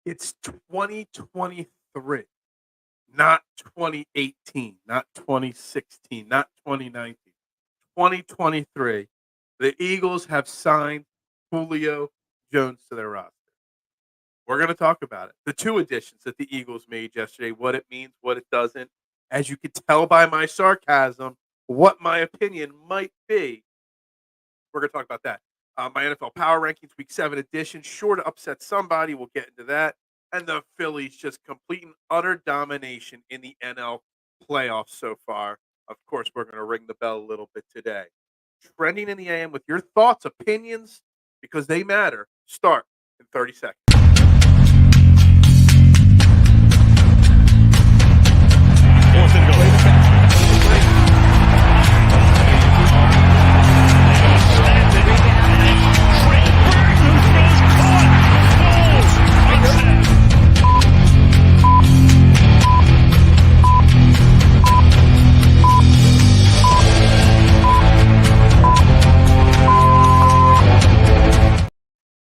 It's 2023, not 2018, not 2016, not 2019. 2023. The Eagles have signed Julio Jones to their roster. We're going to talk about it. The two additions that the Eagles made yesterday, what it means, what it doesn't. As you could tell by my sarcasm, what my opinion might be. We're going to talk about that. My NFL Power Rankings Week 7 edition, sure to upset somebody. We'll get into that. And the Phillies just complete and utter domination in the NL playoffs so far. Of course, we're going to ring the bell a little bit today. Trending in the AM with your thoughts, opinions, because they matter. Start in 30 seconds.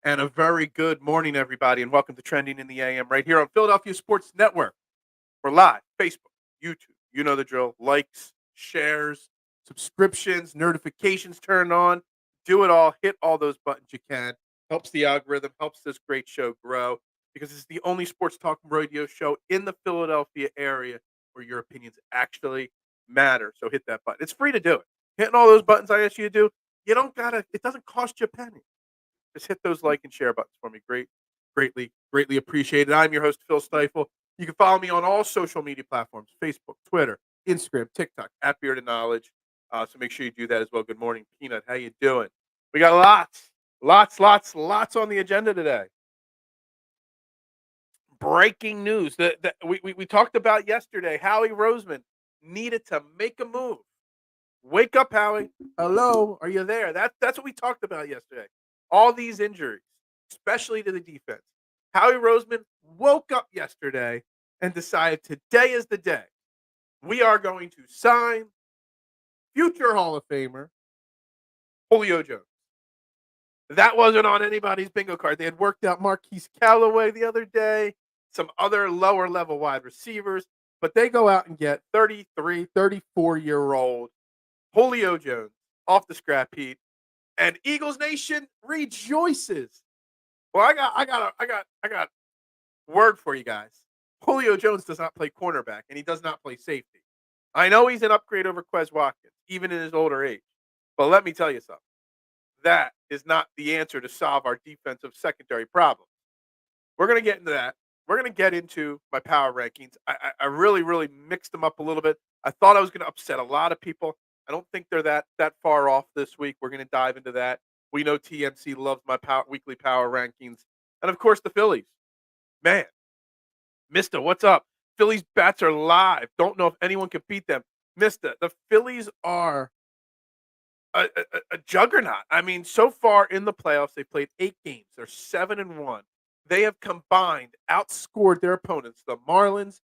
And a very good morning, everybody, and welcome to Trending in the AM right here on Philadelphia Sports Network. We're live, Facebook, YouTube. You know the drill. Likes, shares, subscriptions, notifications turned on. Do it all. Hit all those buttons you can. Helps the algorithm, helps this great show grow because it's the only sports talk radio show in the Philadelphia area where your opinions actually matter. So hit that button. It's free to do it. Hitting all those buttons I asked you to do, you don't gotta, it doesn't cost you a penny. Just hit those like and share buttons for me. Greatly appreciated. I'm your host, Phil Stiefel. You can follow me on all social media platforms, Facebook, Twitter, Instagram, TikTok, at Bearded Knowledge. So make sure you do that as well. Good morning, Peanut. How you doing? We got lots on the agenda today. Breaking news that we talked about yesterday. Howie Roseman needed to make a move. Wake up, Howie. Hello, are you there? That's what we talked about yesterday. All these injuries, especially to the defense. Howie Roseman woke up yesterday and decided today is the day. We are going to sign future Hall of Famer Julio Jones. That wasn't on anybody's bingo card. They had worked out Marquise Callaway the other day, some other lower level wide receivers, but they go out and get 33, 34-year-old Julio Jones off the scrap heap. And Eagles Nation rejoices. Well, I got word for you guys. Julio Jones does not play cornerback, and he does not play safety. I know he's an upgrade over Quez Watkins, even in his older age. But let me tell you something. That is not the answer to solve our defensive secondary problem. We're going to get into that. We're going to get into my power rankings. I really mixed them up a little bit. I thought I was going to upset a lot of people. I don't think they're that far off this week. We're going to dive into that. We know TMC loves my weekly power rankings. And, of course, the Phillies. Man, Mister, what's up? Phillies bats are live. Don't know if anyone can beat them. Mister, the Phillies are a juggernaut. I mean, so far in the playoffs, they played 8 games. They're 7-1. They have combined, outscored their opponents, the Marlins,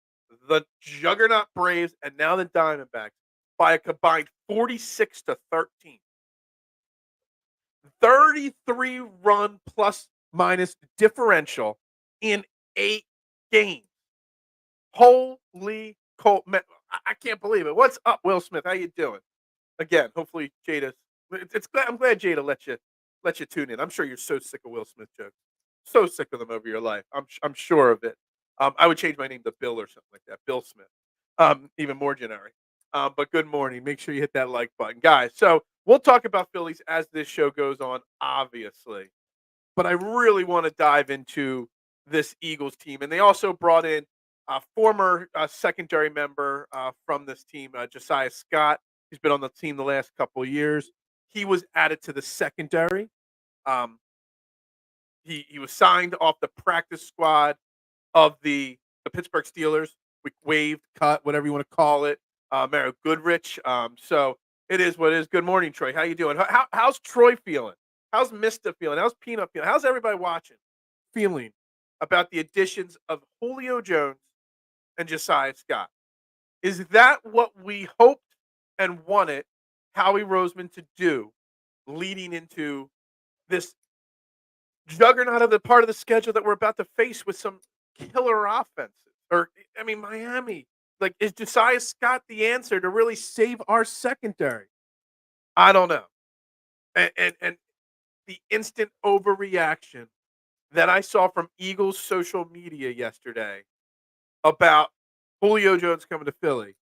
the juggernaut Braves, and now the Diamondbacks, by a combined 46-13. 33-run plus-minus differential in 8 games. Holy cold, man, I can't believe it. What's up, Will Smith? How you doing? Again, hopefully Jada. I'm glad Jada let you tune in. I'm sure you're so sick of Will Smith jokes, so sick of them over your life. I'm sure of it. I would change my name to Bill or something like that, Bill Smith. Even more generic. But good morning. Make sure you hit that like button, guys. So we'll talk about Phillies as this show goes on, obviously. But I really want to dive into this Eagles team, and they also brought in a former secondary member from this team, Josiah Scott. He's been on the team the last couple of years. He was added to the secondary. He was signed off the practice squad of the Pittsburgh Steelers. We waived, cut, whatever you want to call it. Mario Goodrich. So it is what it is. Good morning, Troy. How you doing? How's Troy feeling? How's Mista feeling? How's Peanut feeling? How's everybody watching feeling about the additions of Julio Jones and Josiah Scott? Is that what we hoped and wanted Howie Roseman to do leading into this juggernaut of the part of the schedule that we're about to face with some killer offenses. Or, I mean, Miami. Like, is Josiah Scott the answer to really save our secondary? I don't know. And the instant overreaction that I saw from Eagles social media yesterday about Julio Jones coming to Philly.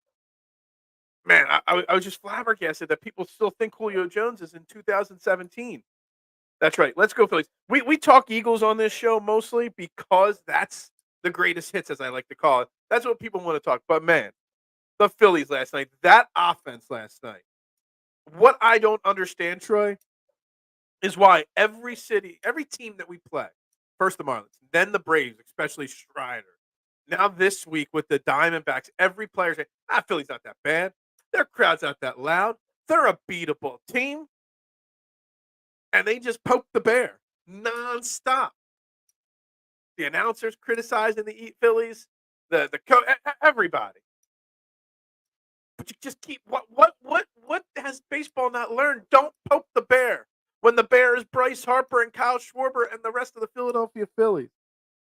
Man, I was just flabbergasted that people still think Julio Jones is in 2017. That's right. Let's go Phillies. We talk Eagles on this show mostly because that's the greatest hits, as I like to call it. That's what people want to talk. But man, the Phillies last night, that offense last night. What I don't understand, Troy, is why every city, every team that we play, first the Marlins, then the Braves, especially Strider. Now this week with the Diamondbacks, every player saying, Philly's not that bad. Their crowd's not that loud. They're a beatable team. And they just poke the bear nonstop. The announcers criticizing the Phillies, everybody. But you just keep what has baseball not learned? Don't poke the bear when the bear is Bryce Harper and Kyle Schwarber and the rest of the Philadelphia Phillies.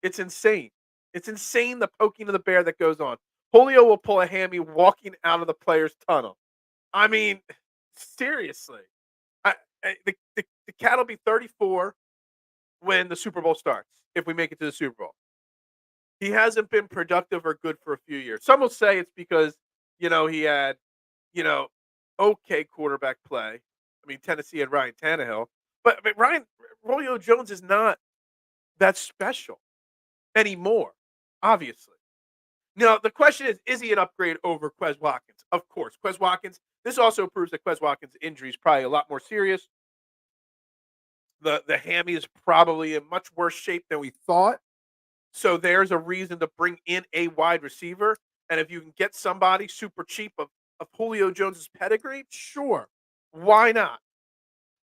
It's insane. It's insane the poking of the bear that goes on. Julio will pull a hammy walking out of the player's tunnel. I mean, seriously. The cat will be 34 when the Super Bowl starts, if we make it to the Super Bowl. He hasn't been productive or good for a few years. Some will say it's because, he had, okay quarterback play. I mean, Tennessee had Ryan Tannehill. But Julio Jones is not that special anymore, obviously. Now, the question is he an upgrade over Quez Watkins? Of course. Quez Watkins, this also proves that Quez Watkins' injury is probably a lot more serious. The hammy is probably in much worse shape than we thought. So there's a reason to bring in a wide receiver. And if you can get somebody super cheap of Julio Jones's pedigree, sure. Why not?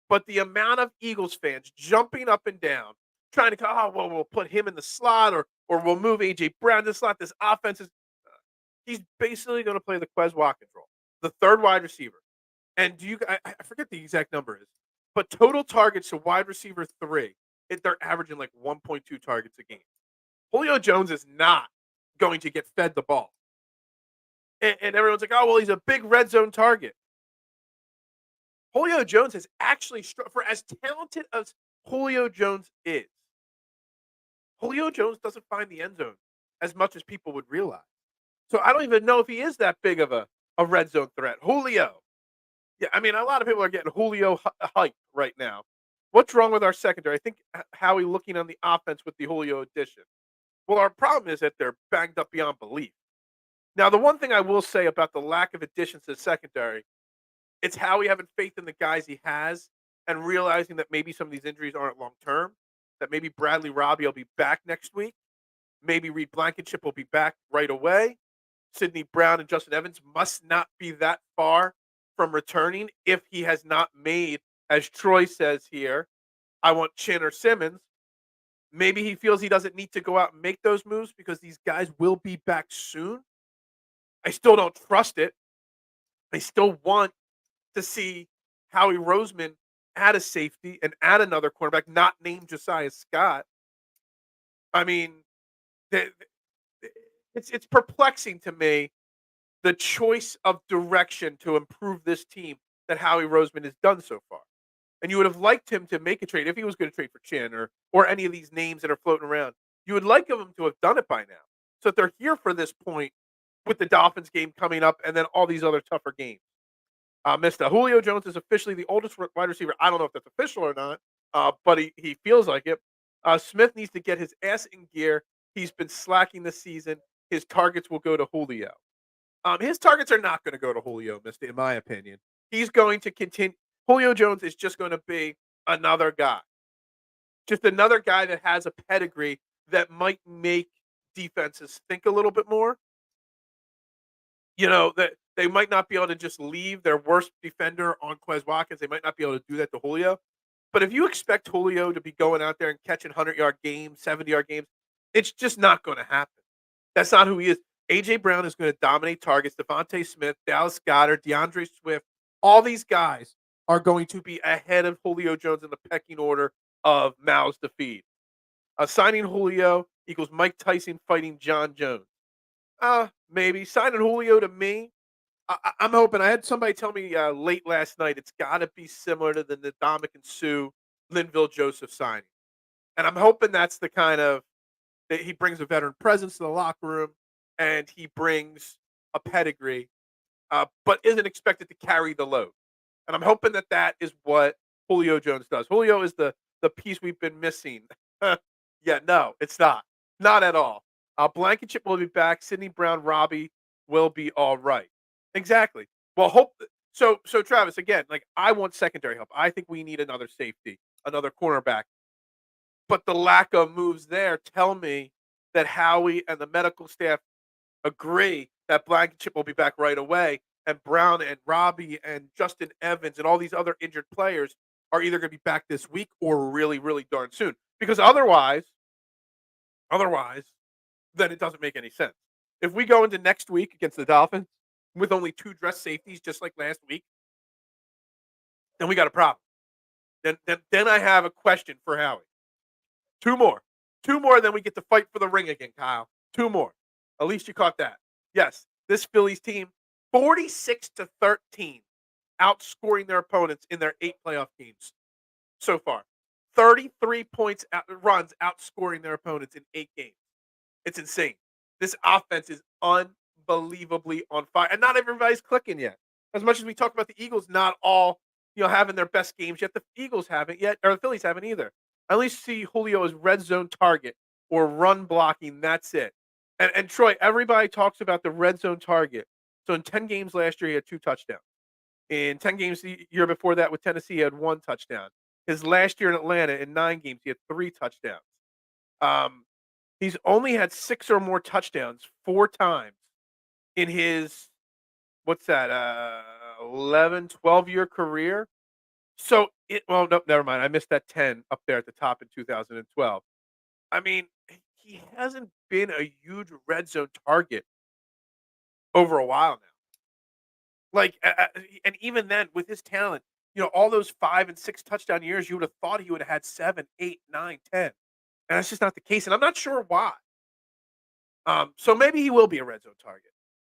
But the amount of Eagles fans jumping up and down, trying to go, we'll put him in the slot or we'll move A.J. Brown to the slot. This offense is he's basically going to play the Quez Watkins role, the third wide receiver. And I forget the exact number is, but total targets to wide receiver 3, they're averaging like 1.2 targets a game. Julio Jones is not going to get fed the ball. And everyone's like, he's a big red zone target. Julio Jones has actually, for as talented as Julio Jones is, Julio Jones doesn't find the end zone as much as people would realize. So I don't even know if he is that big of a red zone threat. Julio. Yeah, I mean, a lot of people are getting Julio hype right now. What's wrong with our secondary? I think Howie looking on the offense with the Julio addition. Well, our problem is that they're banged up beyond belief. Now, the one thing I will say about the lack of additions to the secondary, it's Howie having faith in the guys he has and realizing that maybe some of these injuries aren't long-term, that maybe Bradley Robbie will be back next week. Maybe Reed Blankenship will be back right away. Sidney Brown and Justin Evans must not be that far from returning if he has not made, as Troy says here, I want Chin or Simmons. Maybe he feels he doesn't need to go out and make those moves because these guys will be back soon. I still don't trust it. I still want to see Howie Roseman add a safety and add another cornerback, not named Josiah Scott. I mean, it's perplexing to me, the choice of direction to improve this team that Howie Roseman has done so far. And you would have liked him to make a trade if he was going to trade for Chin or any of these names that are floating around. You would like him to have done it by now. So if they're here for this point with the Dolphins game coming up and then all these other tougher games. Mr. Julio Jones is officially the oldest wide receiver. I don't know if that's official or not, but he feels like it. Smith needs to get his ass in gear. He's been slacking this season. His targets will go to Julio. His targets are not going to go to Julio, Mister, in my opinion. He's going to continue. Julio Jones is just going to be another guy. Just another guy that has a pedigree that might make defenses think a little bit more. That they might not be able to just leave their worst defender on Quez Watkins. They might not be able to do that to Julio. But if you expect Julio to be going out there and catching 100-yard games, 70-yard games, it's just not going to happen. That's not who he is. A.J. Brown is going to dominate targets. Devontae Smith, Dallas Goedert, DeAndre Swift, all these guys are going to be ahead of Julio Jones in the pecking order of mouths to feed. Signing Julio equals Mike Tyson fighting John Jones. Maybe. Signing Julio to me, I'm hoping. I had somebody tell me late last night it's got to be similar to the Ndamukong Suh, Linville Joseph signing. And I'm hoping that's the kind of that he brings a veteran presence to the locker room and he brings a pedigree, but isn't expected to carry the load. And I'm hoping that that is what Julio Jones does. Julio is the piece we've been missing. Yeah, no, it's not. Not at all. Blankenship will be back. Sidney Brown, Robbie will be all right. Exactly. Well, so Travis, again, like I want secondary help. I think we need another safety, another cornerback. But the lack of moves there tell me that Howie and the medical staff agree that Blankenship will be back right away, and Brown and Robbie and Justin Evans and all these other injured players are either going to be back this week or really, really darn soon. Because otherwise, then it doesn't make any sense. If we go into next week against the Dolphins with only 2 dress safeties, just like last week, then we got a problem. Then I have a question for Howie. 2 more. 2 more, then we get to fight for the ring again, Kyle. 2 more. At least you caught that. Yes, this Phillies team, 46-13, outscoring their opponents in their 8 playoff games so far. 33 points runs outscoring their opponents in 8 games. It's insane. This offense is unbelievably on fire, and not everybody's clicking yet. As much as we talk about the Eagles, not all having their best games yet. The Eagles haven't yet, or the Phillies haven't either. I at least see Julio as red zone target or run blocking. That's it. And Troy, everybody talks about the red zone target. So in 10 games last year, he had 2 touchdowns. In 10 games the year before that with Tennessee, he had 1 touchdown. His last year in Atlanta, in 9 games, he had 3 touchdowns. He's only had 6 or more touchdowns 4 times in his, 11, 12-year career. So no, never mind. I missed that 10 up there at the top in 2012. I mean, he hasn't been a huge red zone target over a while now. Like, and even then, with his talent, all those 5 and 6 touchdown years, you would have thought he would have had 7, 8, 9, 10, and that's just not the case. And I'm not sure why. So maybe he will be a red zone target,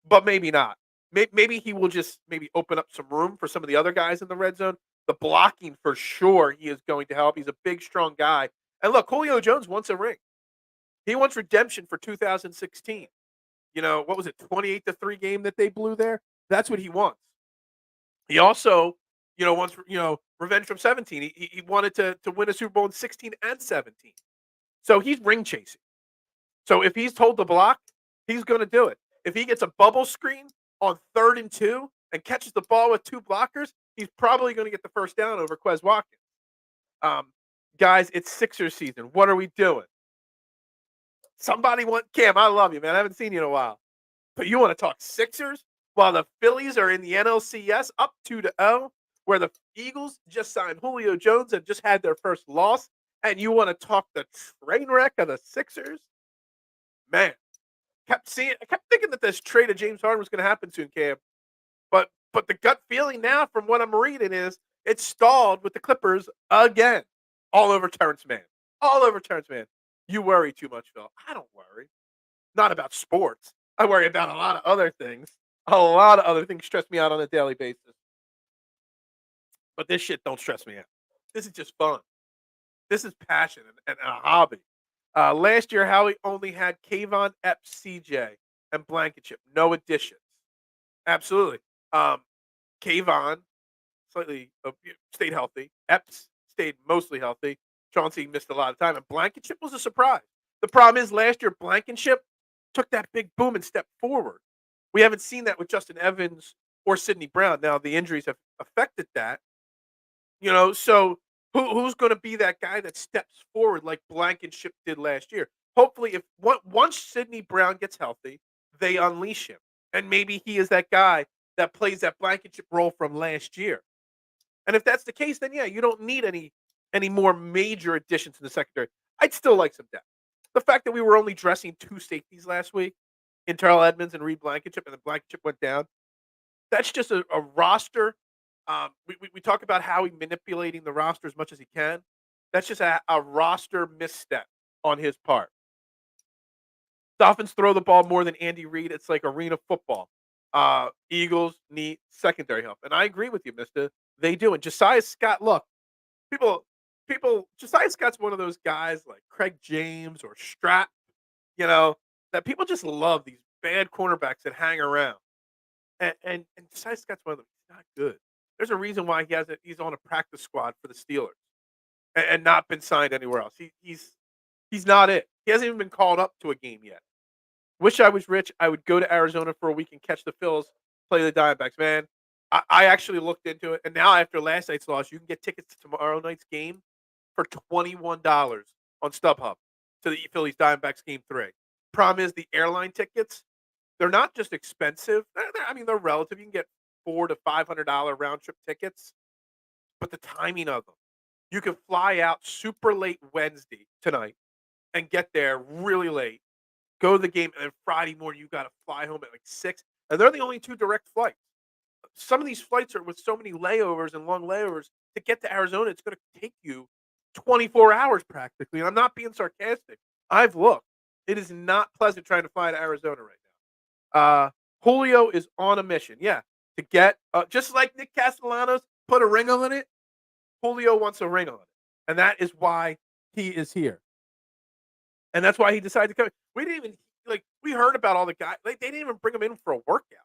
but maybe not. Maybe he will just maybe open up some room for some of the other guys in the red zone. The blocking for sure he is going to help. He's a big, strong guy. And look, Julio Jones wants a ring. He wants redemption for 2016. What was it, 28-3 game that they blew there? That's what he wants. He also, wants, revenge from 17. He wanted to win a Super Bowl in 16 and 17. So he's ring chasing. So if he's told to block, he's going to do it. If he gets a bubble screen on 3rd and 2 and catches the ball with 2 blockers, he's probably going to get the first down over Quez Watkins. Guys, it's Sixers season. What are we doing? Somebody Cam, I love you, man. I haven't seen you in a while. But you want to talk Sixers? While the Phillies are in the NLCS up 2-0, where the Eagles just signed Julio Jones and just had their first loss, and you want to talk the train wreck of the Sixers? Man, I kept thinking that this trade of James Harden was going to happen soon, Cam. But the gut feeling now from what I'm reading is it's stalled with the Clippers again. All over Terrence Mann. All over Terrence Mann. You worry too much, Phil. I don't worry. Not about sports. I worry about a lot of other things. A lot of other things stress me out on a daily basis. But this shit don't stress me out. This is just fun. This is passion and a hobby. Last year, Howie only had Kayvon, Epps, CJ, and Blankenship. No additions. Absolutely. Kayvon slightly stayed healthy. Epps stayed mostly healthy. Chauncey missed a lot of time, and Blankenship was a surprise. The problem is last year, Blankenship took that big boom and stepped forward. We haven't seen that with Justin Evans or Sidney Brown. Now, the injuries have affected that. So who's going to be that guy that steps forward like Blankenship did last year? Hopefully, once Sidney Brown gets healthy, they unleash him. And maybe he is that guy that plays that Blankenship role from last year. And if that's the case, then yeah, you don't need any more major additions in the secondary. I'd still like some depth. The fact that we were only dressing 2 safeties last week, in Terrell Edmonds and Reed Blankenship, and the Blankenship went down, that's just a roster. We talk about Howie manipulating the roster as much as he can. That's just a roster misstep on his part. Dolphins throw the ball more than Andy Reid. It's like arena football. Eagles need secondary help, and I agree with you, Mister. They do. And Josiah Scott, look, people, Josiah Scott's one of those guys like Craig James or Strat, that people just love these bad cornerbacks that hang around. And Josiah Scott's one of them. He's not good. There's a reason why he's on a practice squad for the Steelers and not been signed anywhere else. He's not it. He hasn't even been called up to a game yet. Wish I was rich. I would go to Arizona for a week and catch the Phillies, play the Diamondbacks. Man, I actually looked into it, and now after last night's loss, you can get tickets to tomorrow night's game for $21 on StubHub to the Phillies Diamondbacks game 3. Problem is the airline tickets, they're not just expensive. They're relative. You can get $400 to $500 round trip tickets, but the timing of them. You can fly out super late Wednesday tonight and get there really late. Go to the game, and then Friday morning you got to fly home at like 6, and they're the only 2 direct flights. Some of these flights are with so many layovers and long layovers. To get to Arizona, it's going to take you 24 hours practically, and I'm not being sarcastic. I've looked. It is not pleasant trying to fly to Arizona right now. Julio is on a mission, to get, just like Nick Castellanos put a ring on it, Julio wants a ring on it, and that is why he is here. And that's why he decided to come. We didn't even we heard about all the guys. They didn't even bring him in for a workout.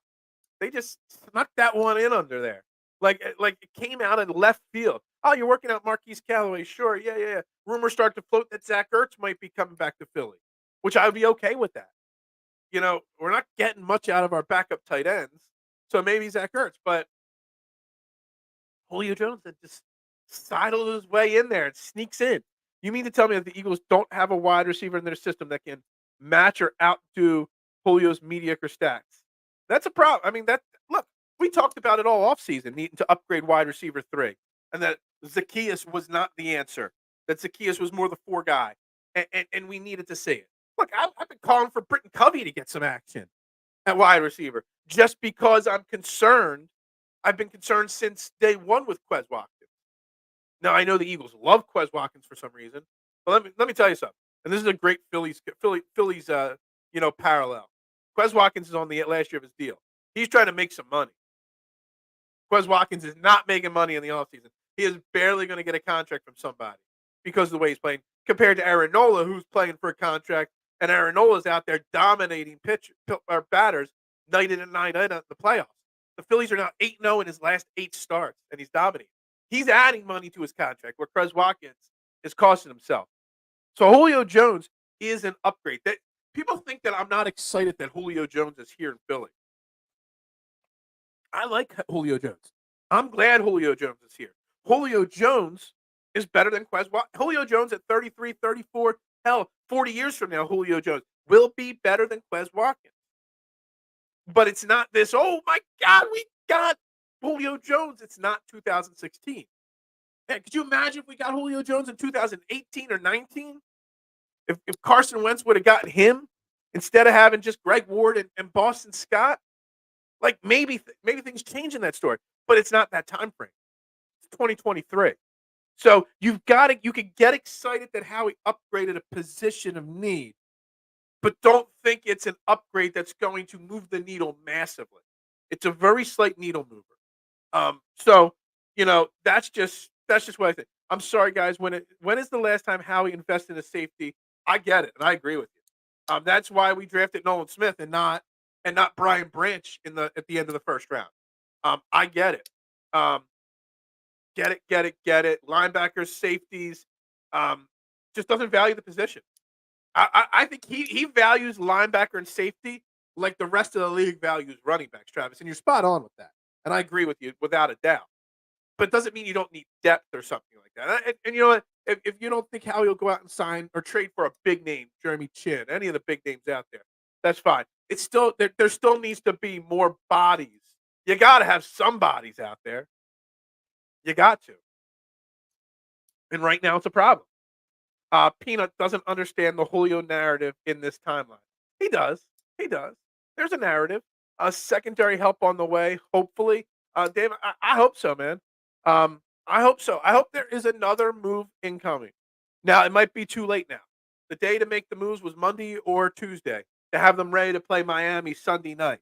They just snuck that one in under there. Like it came out in left field. Oh, you're working out Marquise Callaway. Sure, yeah. Rumors start to float that Zach Ertz might be coming back to Philly, which I would be okay with that. We're not getting much out of our backup tight ends, so maybe Zach Ertz. But Julio Jones that just sidles his way in there and sneaks in. You mean to tell me that the Eagles don't have a wide receiver in their system that can match or outdo Julio's mediocre stats? That's a problem. Look, we talked about it all offseason, needing to upgrade wide receiver 3, and that Zacchaeus was not the answer. That Zacchaeus was more the 4 guy, and we needed to see it. Look, I've been calling for Britton Covey to get some action at wide receiver just because I'm concerned. I've been concerned since day one with Quez Watkins. Now, I know the Eagles love Quez Watkins for some reason, but let me tell you something. And this is a great Phillies parallel. Quez Watkins is on the last year of his deal. He's trying to make some money. Quez Watkins is not making money in the offseason. He is barely going to get a contract from somebody because of the way he's playing, compared to Aaron Nola, who's playing for a contract, and Aaron Nola's out there dominating batters night in and night out in the playoffs. The Phillies are now 8-0 in his last 8 starts, and he's dominating. He's adding money to his contract, where Quez Watkins is costing himself. So Julio Jones is an upgrade. That people think that I'm not excited that Julio Jones is here in Philly. I like Julio Jones. I'm glad Julio Jones is here. Julio Jones is better than Quez Watkins. Julio Jones at 33, 34, hell, 40 years from now, Julio Jones will be better than Quez Watkins. But it's not this, oh my God, we got Julio Jones. It's not 2016. Man, could you imagine if we got Julio Jones in 2018 or 19? If Carson Wentz would have gotten him instead of having just Greg Ward and Boston Scott, like maybe things change in that story. But it's not that time frame. It's 2023. So you could get excited that Howie upgraded a position of need, but don't think it's an upgrade that's going to move the needle massively. It's a very slight needle mover. That's just what I think. I'm sorry, guys. When is the last time Howie invested in a safety? I get it, and I agree with you. That's why we drafted Nolan Smith and not Brian Branch at the end of the first round. I get it. Get it. Linebackers, safeties, just doesn't value the position. I think he values linebacker and safety like the rest of the league values running backs, Travis, and you're spot on with that. And I agree with you without a doubt. But it doesn't mean you don't need depth or something like that. And you know what? If you don't think Howie will go out and sign or trade for a big name, Jeremy Chin, any of the big names out there, that's fine. It's still there still needs to be more bodies. You got to have some bodies out there. You got to. And right now it's a problem. Peanut doesn't understand the Julio narrative in this timeline. He does. There's a narrative. Secondary help on the way, hopefully. Dave, I hope so, man. I hope so. I hope there is another move incoming. Now, it might be too late now. The day to make the moves was Monday or Tuesday. to have them ready to play Miami Sunday night.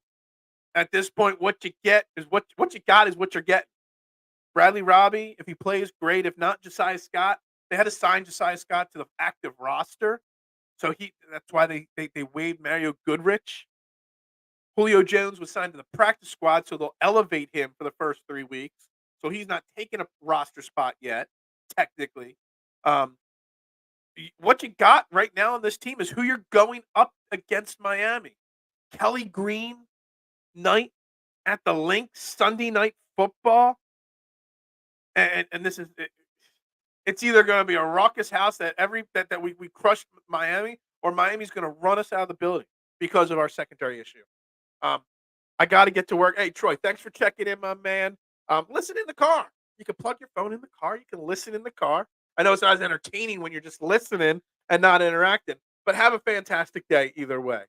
At this point, what you get is what you got is what you're getting. Bradley Robbie, if he plays, great. If not, Josiah Scott. They had to sign Josiah Scott to the active roster, so that's why they waived Mario Goodrich. Julio Jones was signed to the practice squad, so they'll elevate him for the first 3 weeks. So he's not taking a roster spot yet, technically. Um, what you got right now on this team is who you're going up against Miami. Kelly Green night at the Link, Sunday night football. And this is it's either going to be a raucous house that we crushed Miami, or Miami's going to run us out of the building because of our secondary issue. I got to get to work. Hey, Troy, thanks for checking in, my man. Listen in the car. You can plug your phone in the car. You can listen in the car. I know it's not as entertaining when you're just listening and not interacting, but have a fantastic day either way.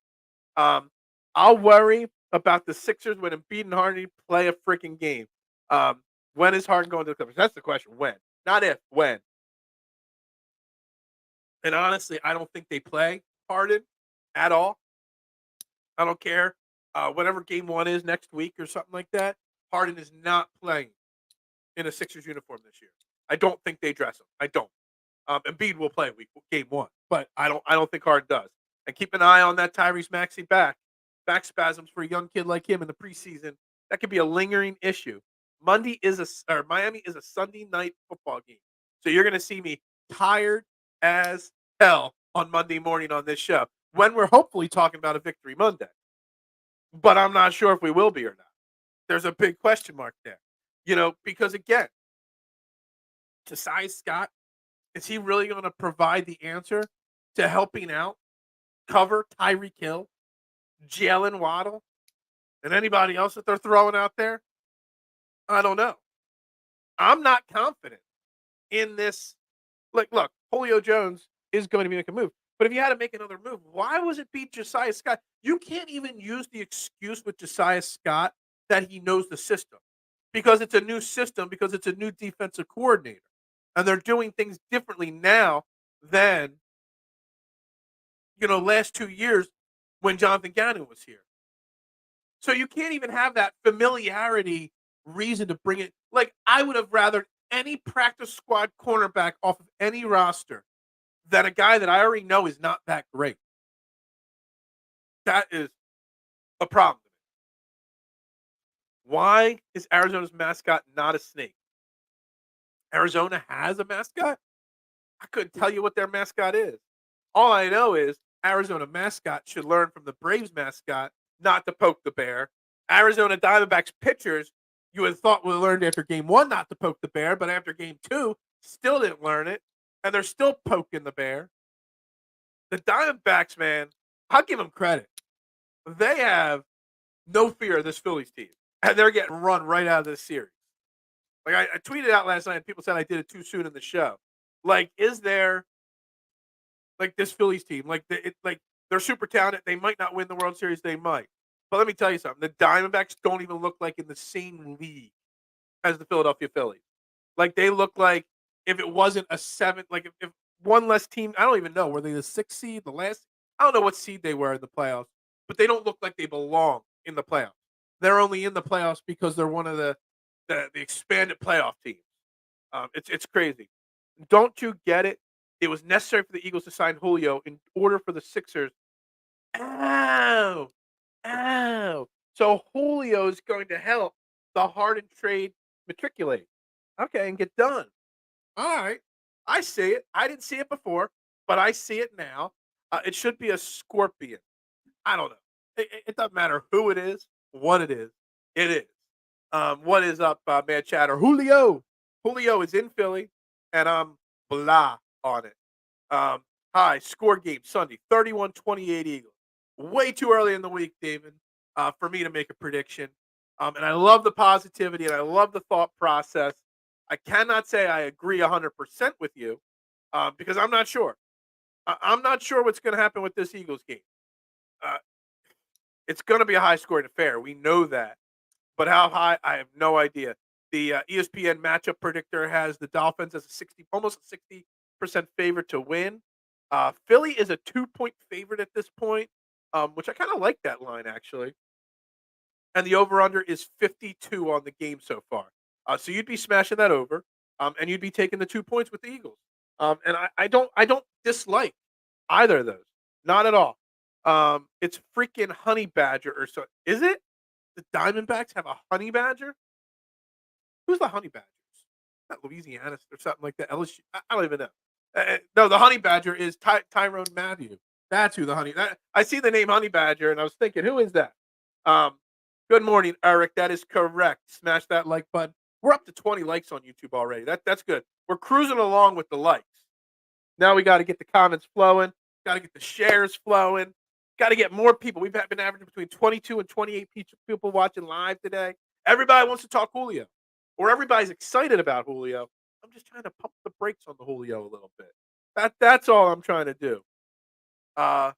I'll worry about the Sixers when Embiid and Harden play a freaking game. When is Harden going to the Clippers? That's the question. When? Not if, when. And honestly, I don't think they play Harden at all. I don't care. Whatever game one is next week or something like that, Harden is not playing in a Sixers uniform this year. I don't think they dress him. I don't. Embiid will play game one, but I don't think Harden does. And keep an eye on that Tyrese Maxey back spasms for a young kid like him in the preseason. That could be a lingering issue. Miami is a Sunday night football game, so you're going to see me tired as hell on Monday morning on this show when we're hopefully talking about a victory Monday. But I'm not sure if we will be or not. There's a big question mark there, because again, Josiah Scott, is he really going to provide the answer to helping out, cover Tyreek Hill, Jalen Waddle, and anybody else that they're throwing out there? I don't know. I'm not confident in this. Look, Julio Jones is going to be making a move. But if you had to make another move, why was it beat Josiah Scott? You can't even use the excuse with Josiah Scott that he knows the system, because it's a new system, because it's a new defensive coordinator. And they're doing things differently now than, last 2 years when Jonathan Gannon was here. So you can't even have that familiarity reason to bring it. Like, I would have rather any practice squad cornerback off of any roster than a guy that I already know is not that great. That is a problem. Why is Arizona's mascot not a snake? Arizona has a mascot? I couldn't tell you what their mascot is. All I know is Arizona mascot should learn from the Braves mascot not to poke the bear. Arizona Diamondbacks pitchers, you would have thought would have learned after game one not to poke the bear, but after game two, still didn't learn it, and they're still poking the bear. The Diamondbacks, man, I'll give them credit. They have no fear of this Phillies team, and they're getting run right out of this series. Like, I tweeted out last night, and people said I did it too soon in the show. Like, is there, like, this Phillies team, they're super talented. They might not win the World Series. They might. But let me tell you something. The Diamondbacks don't even look like in the same league as the Philadelphia Phillies. Like, they look like if it wasn't a seven, like if one less team, I don't even know. Were they the sixth seed, the last? I don't know what seed they were in the playoffs, but they don't look like they belong in the playoffs. They're only in the playoffs because they're one of the expanded playoff teams. It's crazy. Don't you get it? It was necessary for the Eagles to sign Julio in order for the Sixers. Ow! Ow! So Julio is going to help the Harden trade matriculate. Okay, and get done. All right. I see it. I didn't see it before, but I see it now. It should be a scorpion. I don't know. It doesn't matter who it is, what it is. It is. What is up, man chatter? Julio. Julio is in Philly, and I'm blah on it. Hi, score game Sunday, 31-28 Eagles. Way too early in the week, David, for me to make a prediction. And I love the positivity, and I love the thought process. I cannot say I agree 100% with you because I'm not sure. I'm not sure what's going to happen with this Eagles game. It's going to be a high-scoring affair. We know that. But how high, I have no idea. The ESPN matchup predictor has the Dolphins as almost a 60% favorite to win. Philly is a 2-point favorite at this point. which I kind of like that line actually. And the over/under is 52 on the game so far. So you'd be smashing that over, and you'd be taking the 2 points with the Eagles. And I don't dislike either of those, not at all. It's freaking honey badger or so. Is it? The Diamondbacks have a honey badger? Who's the honey badgers? Not Louisiana or something like that. LSU. I don't even know. No, the honey badger is Tyrone Matthew. That's who the honey. I see the name honey badger, and I was thinking, who is that? Um, Good morning, Eric. That is correct. Smash that like button. We're up to 20 likes on YouTube already. That's good. We're cruising along with the likes. Now we got to get the comments flowing. Got to get the shares flowing. Got to get more people. We've been averaging between 22 and 28 people watching live today. Everybody wants to talk Julio, or everybody's excited about Julio. I'm just trying to pump the brakes on the Julio a little bit. That's all I'm trying to do. Uh,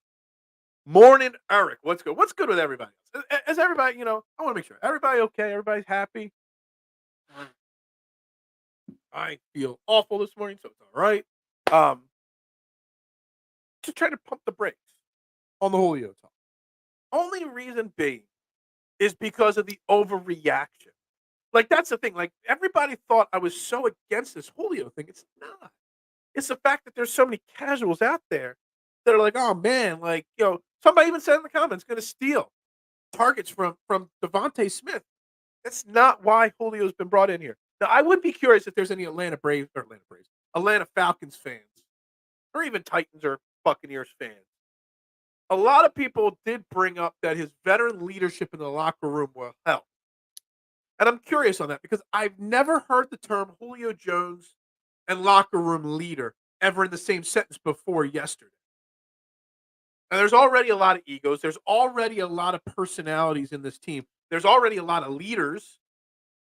Morning, Eric. What's good? What's good with everybody else? Is everybody, I want to make sure everybody okay. Everybody's happy. I feel awful this morning, so it's all right. Just trying to pump the brakes on the Julio talk. Only reason being is because of the overreaction. Like, that's the thing. Like, everybody thought I was so against this Julio thing. It's not. It's the fact that there's so many casuals out there that are like, oh man, like, somebody even said in the comments, going to steal targets from Devontae Smith. That's not why Julio's been brought in here. Now, I would be curious if there's any Atlanta Falcons fans, or even Titans or Buccaneers fans. A lot of people did bring up that his veteran leadership in the locker room will help. And I'm curious on that because I've never heard the term Julio Jones and locker room leader ever in the same sentence before yesterday. And there's already a lot of egos. There's already a lot of personalities in this team. There's already a lot of leaders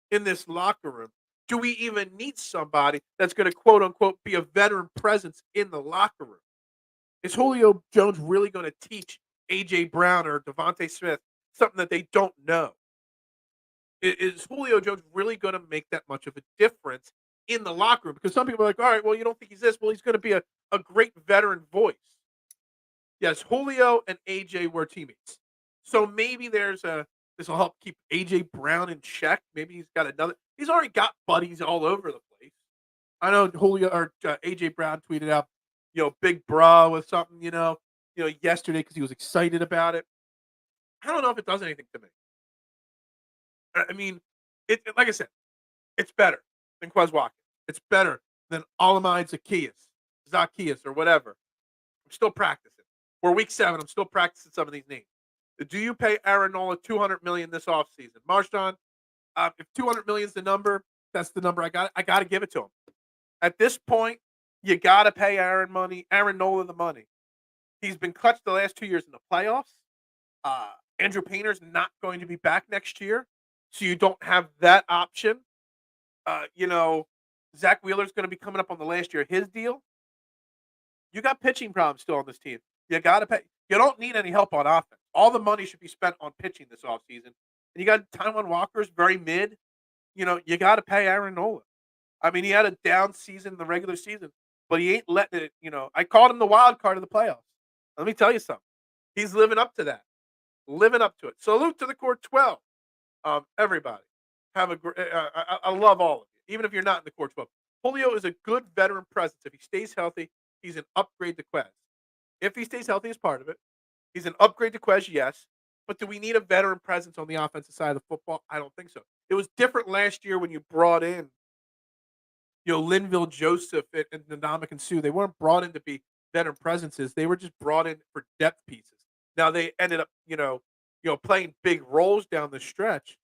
in this locker room. Do we even need somebody that's going to, quote unquote, be a veteran presence in the locker room? Is Julio Jones really going to teach A.J. Brown or Devontae Smith something that they don't know? Is Julio Jones really going to make that much of a difference in the locker room? Because some people are like, all right, well, you don't think he's this? Well, he's going to be a great veteran voice. Yes, Julio and AJ were teammates. So maybe this will help keep AJ Brown in check. Maybe he's already got buddies all over the place. I know Julio or AJ Brown tweeted out, big bra with something, yesterday because he was excited about it. I don't know if it does anything to me. I mean, like I said, it's better than Quez Watkins. It's better than Alamide Zacchaeus, or whatever. I'm still practicing. We're week 7. I'm still practicing some of these names. Do you pay Aaron Nola $200 million this offseason? Marshawn, if $200 million is the number, that's the number I got to give it to him. At this point, you got to pay Aaron Nola the money. He's been clutch the last 2 years in the playoffs. Andrew Painter's not going to be back next year, so you don't have that option. Zach Wheeler's going to be coming up on the last year of his deal. You got pitching problems still on this team. You got to pay. You don't need any help on offense. All the money should be spent on pitching this offseason. And you got Taijuan Walker's very mid. You got to pay Aaron Nola. I mean, he had a down season in the regular season, but he ain't letting it, I called him the wild card of the playoffs. Let me tell you something. He's living up to that. Living up to it. Salute to the Core 12. Everybody. Have a great, I love all of you, even if you're not in the Core 12. Julio is a good veteran presence. If he stays healthy, he's an upgrade to Quez. If he stays healthy as part of it, he's an upgrade to Quez, yes. But do we need a veteran presence on the offensive side of the football? I don't think so. It was different last year when you brought in, Linville Joseph and Ndamukong Suh. They weren't brought in to be veteran presences. They were just brought in for depth pieces. Now they ended up, playing big roles down the stretch,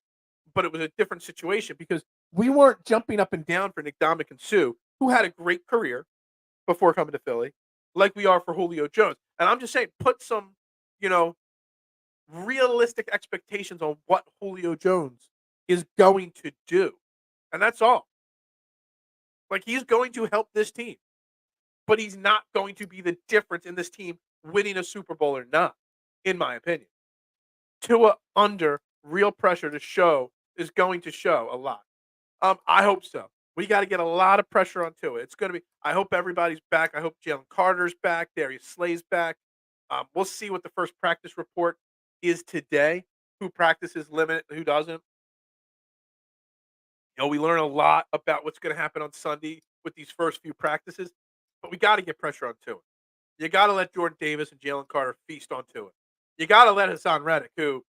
but it was a different situation because we weren't jumping up and down for Ndamukong Suh, who had a great career before coming to Philly, like we are for Julio Jones. And I'm just saying, put some, realistic expectations on what Julio Jones is going to do. And that's all. Like, he's going to help this team, but he's not going to be the difference in this team winning a Super Bowl or not, in my opinion. Tua under real pressure is going to show a lot. I hope so. We got to get a lot of pressure on Tua. It's going to be. I hope everybody's back. I hope Jalen Carter's back. Darius Slay's back. We'll see what the first practice report is today. Who practices limit, who doesn't. We learn a lot about what's going to happen on Sunday with these first few practices, but we got to get pressure on Tua. You got to let Jordan Davis and Jalen Carter feast on Tua. You got to let Hassan Reddick, who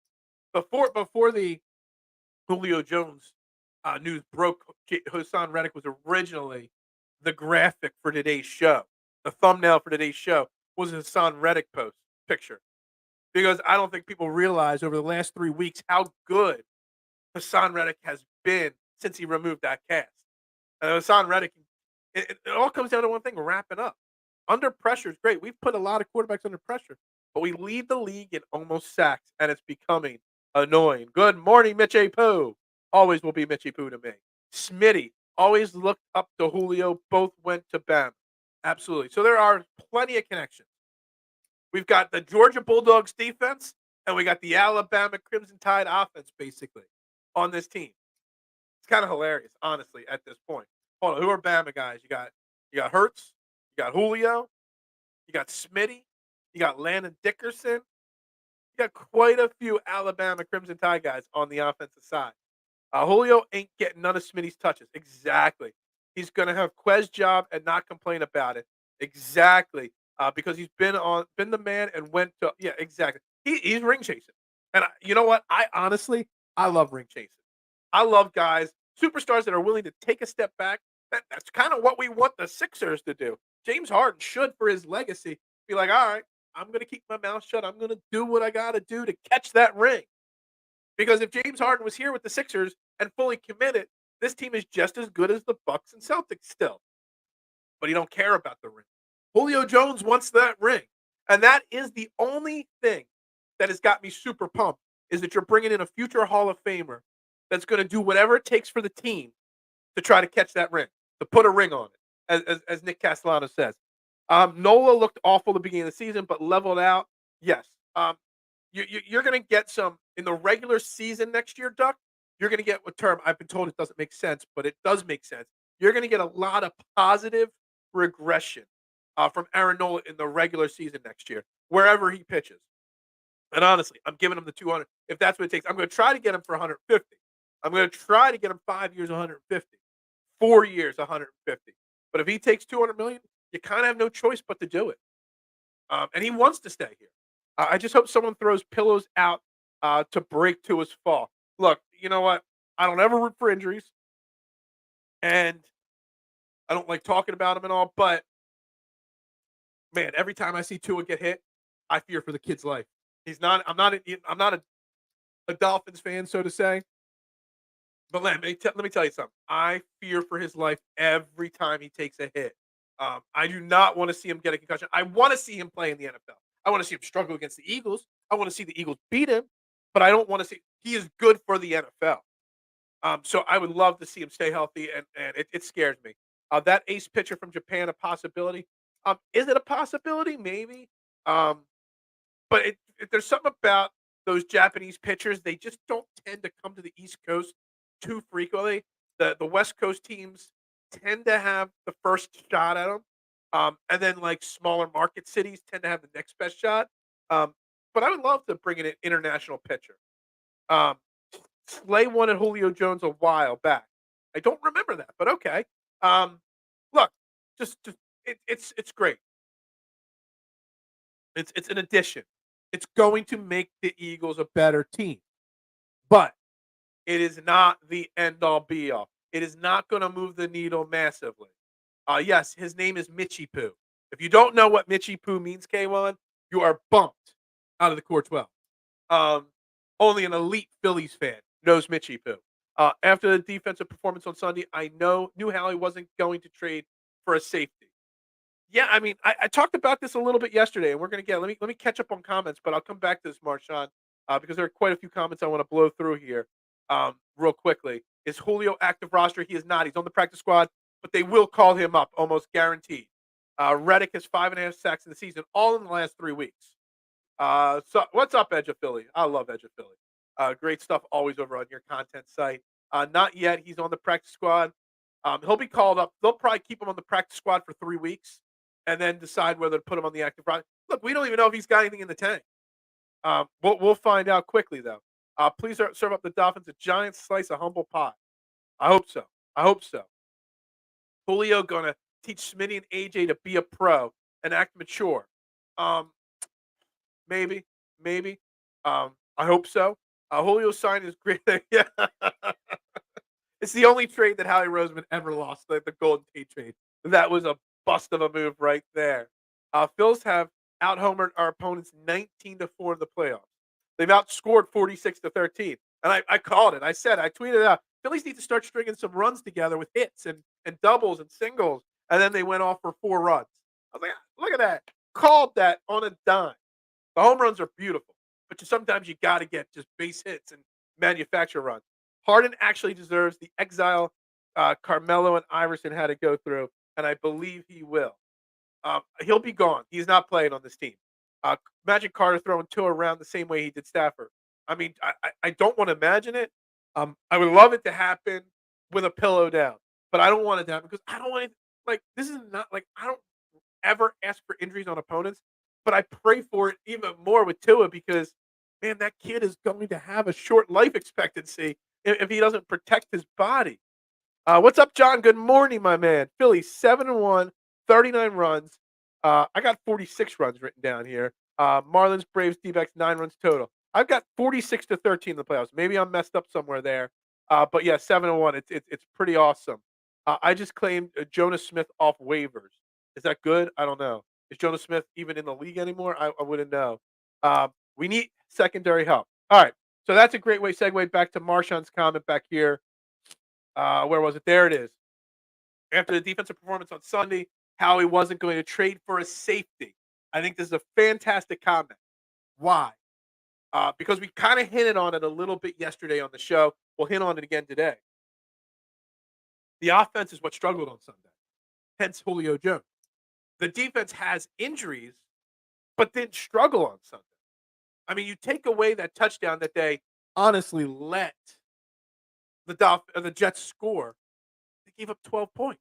before the Julio Jones news broke, Hassan Reddick was originally the graphic for today's show. The thumbnail for today's show was a Hassan Reddick post picture because I don't think people realize over the last 3 weeks how good Hassan Reddick has been since he removed that cast. And Hassan Reddick, it all comes down to one thing: wrapping up. Under pressure is great. We've put a lot of quarterbacks under pressure, but we lead the league in almost sacks, and it's becoming annoying. Good morning, Mitchie Poo. Always will be Mitchie Poo to me. Smitty always looked up to Julio. Both went to Bam. Absolutely. So there are plenty of connections. We've got the Georgia Bulldogs defense, and we got the Alabama Crimson Tide offense, basically, on this team. It's kind of hilarious, honestly, at this point. Hold on, who are Bama guys? You got Hurts, you got Julio, you got Smitty, you got Landon Dickerson. You got quite a few Alabama Crimson Tide guys on the offensive side. Julio ain't getting none of Smitty's touches. Exactly. He's going to have Quez job and not complain about it. Exactly. Because he's been the man and went to exactly. He's ring chasing. And you know what? I love ring chasing. I love guys, superstars that are willing to take a step back. That's kind of what we want the Sixers to do. James Harden should, for his legacy, be like, all right, I'm going to keep my mouth shut. I'm going to do what I got to do to catch that ring. Because if James Harden was here with the Sixers and fully committed, this team is just as good as the Bucks and Celtics still. But he don't care about the ring. Julio Jones wants that ring. And that is the only thing that has got me super pumped, is that you're bringing in a future Hall of Famer that's going to do whatever it takes for the team to try to catch that ring, to put a ring on it, as Nick Castellano says. Nola looked awful at the beginning of the season, but leveled out. Yes. You're going to get some in the regular season next year, Duck. You're going to get a term. I've been told it doesn't make sense, but it does make sense. You're going to get a lot of positive regression from Aaron Nola in the regular season next year, wherever he pitches. And honestly, I'm giving him the 200. If that's what it takes, I'm going to try to get him for 150. I'm going to try to get him 5 years, 150, 4 years, 150. But if he takes 200 million, you kind of have no choice but to do it. And he wants to stay here. I just hope someone throws pillows out to break to his fall. Look, you know what? I don't ever root for injuries, and I don't like talking about them and all. But man, every time I see Tua get hit, I fear for the kid's life. He's not. I'm not a Dolphins fan, so to say. But let me tell you something. I fear for his life every time he takes a hit. I do not want to see him get a concussion. I want to see him play in the NFL. I want to see him struggle against the Eagles. I want to see the Eagles beat him, but I don't want to see. He is good for the NFL. So I would love to see him stay healthy, and it scares me. That ace pitcher from Japan, a possibility. Is it a possibility? Maybe. But there's something about those Japanese pitchers. They just don't tend to come to the East Coast too frequently. The West Coast teams tend to have the first shot at them. And then like smaller market cities tend to have the next best shot. But I would love to bring in an international pitcher. Um, Slay wanted Julio Jones a while back. I don't remember that, but okay. Look, just it's great. It's an addition. It's going to make the Eagles a better team, but it is not the end all be all. It is not going to move the needle massively. Yes, his name is Mitchie Poo. If you don't know what Mitchie Poo means, K1, you are bumped out of the core 12. Only an elite Phillies fan knows Mitchie Poo. After the defensive performance on Sunday, I knew Howie wasn't going to trade for a safety. Yeah, I mean, I talked about this a little bit yesterday, and we're going to get. Let me catch up on comments, but I'll come back to this, Marshawn, because there are quite a few comments I want to blow through here, real quickly. Is Julio active roster? He is not. He's on the practice squad, but they will call him up, almost guaranteed. Reddick has 5.5 sacks in the season, all in the last 3 weeks. So what's up, Edge of Philly? I love Edge of Philly. Great stuff always over on your content site. Not yet. He's on the practice squad. He'll be called up. They'll probably keep him on the practice squad for 3 weeks and then decide whether to put him on the active roster. Look, we don't even know if he's got anything in the tank. We'll find out quickly though. Please serve up the Dolphins a giant slice of humble pie. I hope so. I hope so. Julio gonna teach Smitty and AJ to be a pro and act mature. Um, maybe, maybe. I hope so. Julio signed his great. Yeah, it's the only trade that Howie Roseman ever lost, like the Golden Tate trade. That was a bust of a move right there. Phils have out homered our opponents 19-4 in the playoffs. They've outscored 46-13. And I called it. I tweeted it out. Phillies need to start stringing some runs together with hits and doubles and singles. And then they went off for 4 runs. I was like, look at that. Called that on a dime. The home runs are beautiful, but sometimes you got to get just base hits and manufacture runs. Harden actually deserves the exile Carmelo and Iverson had to go through, and I believe he will. He'll be gone. He's not playing on this team. Magic Carter throwing two around the same way he did Stafford. I mean, I don't want to imagine it. I would love it to happen with a pillow down, but I don't want it to happen because I don't want it. Like, this is not like I don't ever ask for injuries on opponents, but I pray for it even more with Tua because, man, that kid is going to have a short life expectancy if he doesn't protect his body. What's up, John? Good morning, my man. Phillies 7-1, 39 runs. I got 46 runs written down here. Marlins, Braves, D-backs, 9 runs total. I've got 46-13 in the playoffs. Maybe I'm messed up somewhere there. But yeah, 7-1. It's pretty awesome. I just claimed Jonas Smith off waivers. Is that good? I don't know. Is Jonas Smith even in the league anymore? I wouldn't know. We need secondary help. All right. So that's a great way segue back to Marshawn's comment back here. Where was it? There it is. After the defensive performance on Sunday, Howie wasn't going to trade for a safety. I think this is a fantastic comment. Why? Because we kind of hinted on it a little bit yesterday on the show. We'll hint on it again today. The offense is what struggled on Sunday, hence Julio Jones. The defense has injuries, but didn't struggle on Sunday. I mean, you take away that touchdown that they honestly let the Jets score, they gave up 12 points.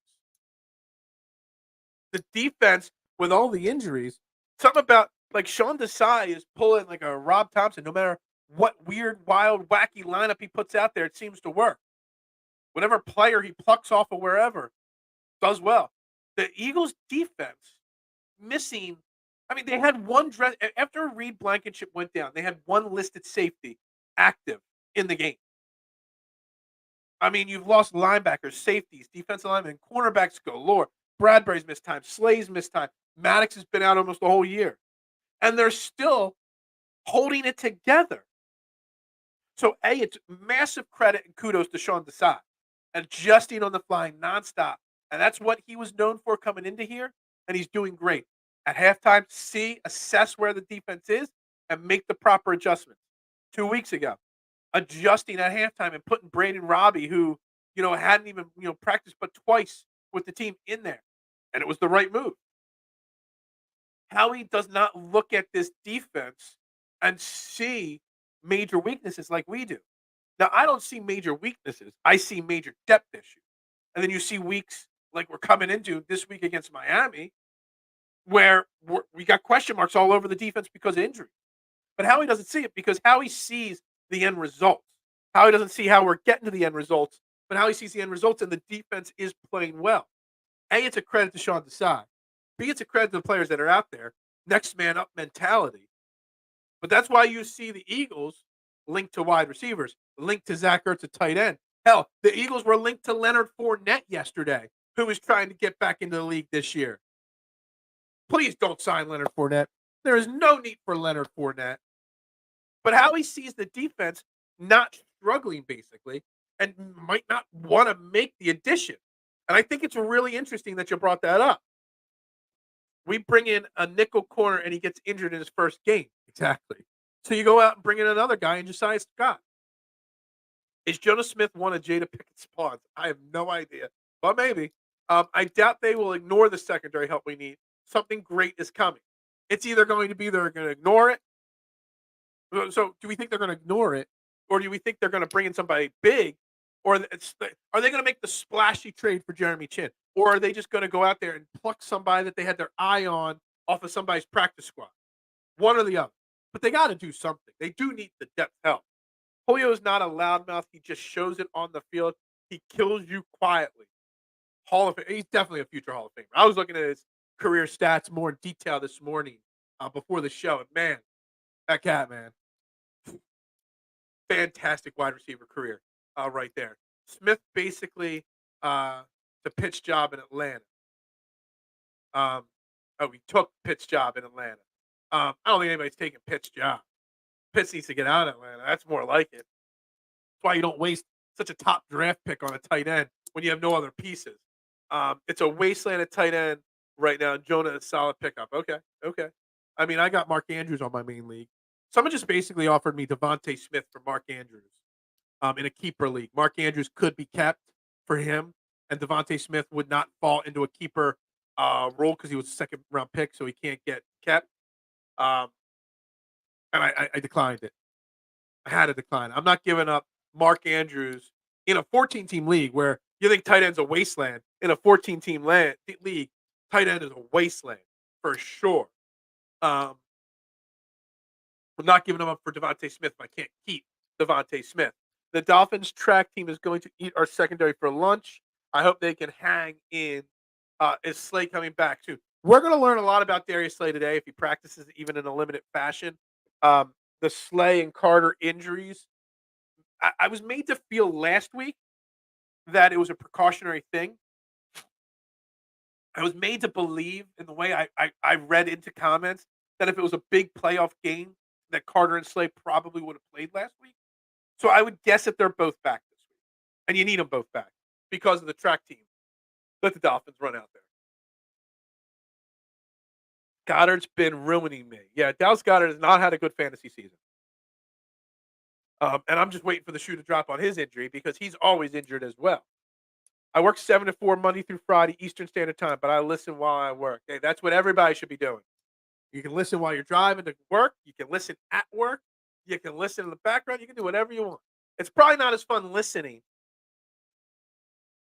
The defense, with all the injuries, something about like Sean Desai is pulling like a Rob Thompson. No matter what weird, wild, wacky lineup he puts out there, it seems to work. Whatever player he plucks off of wherever does well. The Eagles' defense missing. I mean, they had one dress after Reed Blankenship went down. They had one listed safety active in the game. I mean, you've lost linebackers, safeties, defensive linemen, cornerbacks galore. Bradbury's missed time. Slay's missed time. Maddox has been out almost the whole year. And they're still holding it together. So, A, it's massive credit and kudos to Sean Desai. Adjusting on the fly nonstop. And that's what he was known for coming into here. And he's doing great. At halftime, assess where the defense is, and make the proper adjustments. 2 weeks ago, adjusting at halftime and putting Braden Robbie, who, hadn't even, practiced but twice with the team in there. And it was the right move. Howie does not look at this defense and see major weaknesses like we do. Now, I don't see major weaknesses. I see major depth issues. And then you see weeks like we're coming into this week against Miami where we got question marks all over the defense because of injury. But Howie doesn't see it because Howie sees the end results. Howie doesn't see how we're getting to the end results, but Howie sees the end results, and the defense is playing well. A, it's a credit to Sean Desai. B, it's a credit to the players that are out there. Next man up mentality. But that's why you see the Eagles linked to wide receivers, linked to Zach Ertz at tight end. Hell, the Eagles were linked to Leonard Fournette yesterday, who is trying to get back into the league this year. Please don't sign Leonard Fournette. There is no need for Leonard Fournette. But Howie sees the defense not struggling, basically, and might not want to make the addition. And I think it's really interesting that you brought that up. We bring in a nickel corner, and he gets injured in his first game. Exactly. So you go out and bring in another guy in Josiah Scott. Is Jonas Smith one of Jada Pickett's spawns? I have no idea, but maybe. I doubt they will ignore the secondary help we need. Something great is coming. It's either going to be they're going to ignore it. So do we think they're going to ignore it, or do we think they're going to bring in somebody big, or are they going to make the splashy trade for Jeremy Chin, or are they just going to go out there and pluck somebody that they had their eye on off of somebody's practice squad. One or the other. But they got to do something. They do need the depth help. Julio is not a loudmouth. He just shows it on the field. He kills you quietly. Hall of Fame. He's definitely a future Hall of Famer. I was looking at his career stats more in detail this morning before the show. And man, that cat, man, fantastic wide receiver career right there. Smith basically the pitch job in Atlanta. He took Pitt's job in Atlanta. I don't think anybody's taking Pitt's job. Pitts needs to get out of Atlanta. That's more like it. That's why you don't waste such a top draft pick on a tight end when you have no other pieces. It's a wasteland at tight end right now. Jonah is a solid pickup. Okay. I mean, I got Mark Andrews on my main league. Someone just basically offered me Devontae Smith for Mark Andrews in a keeper league. Mark Andrews could be kept for him, and Devontae Smith would not fall into a keeper role because he was a second-round pick, so he can't get kept. And I declined it. I had to decline. I'm not giving up Mark Andrews in a 14-team league where you think tight end's a wasteland. In a 14-team league, tight end is a wasteland for sure. I'm not giving him up for Devontae Smith if I can't keep Devontae Smith. The Dolphins track team is going to eat our secondary for lunch. I hope they can hang in. Is Slay coming back too? We're going to learn a lot about Darius Slay today if he practices even in a limited fashion. The Slay and Carter injuries. I was made to feel last week that it was a precautionary thing. I was made to believe in the way I read into comments that if it was a big playoff game, that Carter and Slay probably would have played last week. So I would guess that they're both back this week. And you need them both back because of the track team. Let the Dolphins run out there. Goddard's been ruining me. Yeah, Dallas Goedert has not had a good fantasy season. And I'm just waiting for the shoe to drop on his injury because he's always injured as well. I work 7 to 4 Monday through Friday Eastern Standard Time, but I listen while I work. Hey, that's what everybody should be doing. You can listen while you're driving to work. You can listen at work. You can listen in the background. You can do whatever you want. It's probably not as fun listening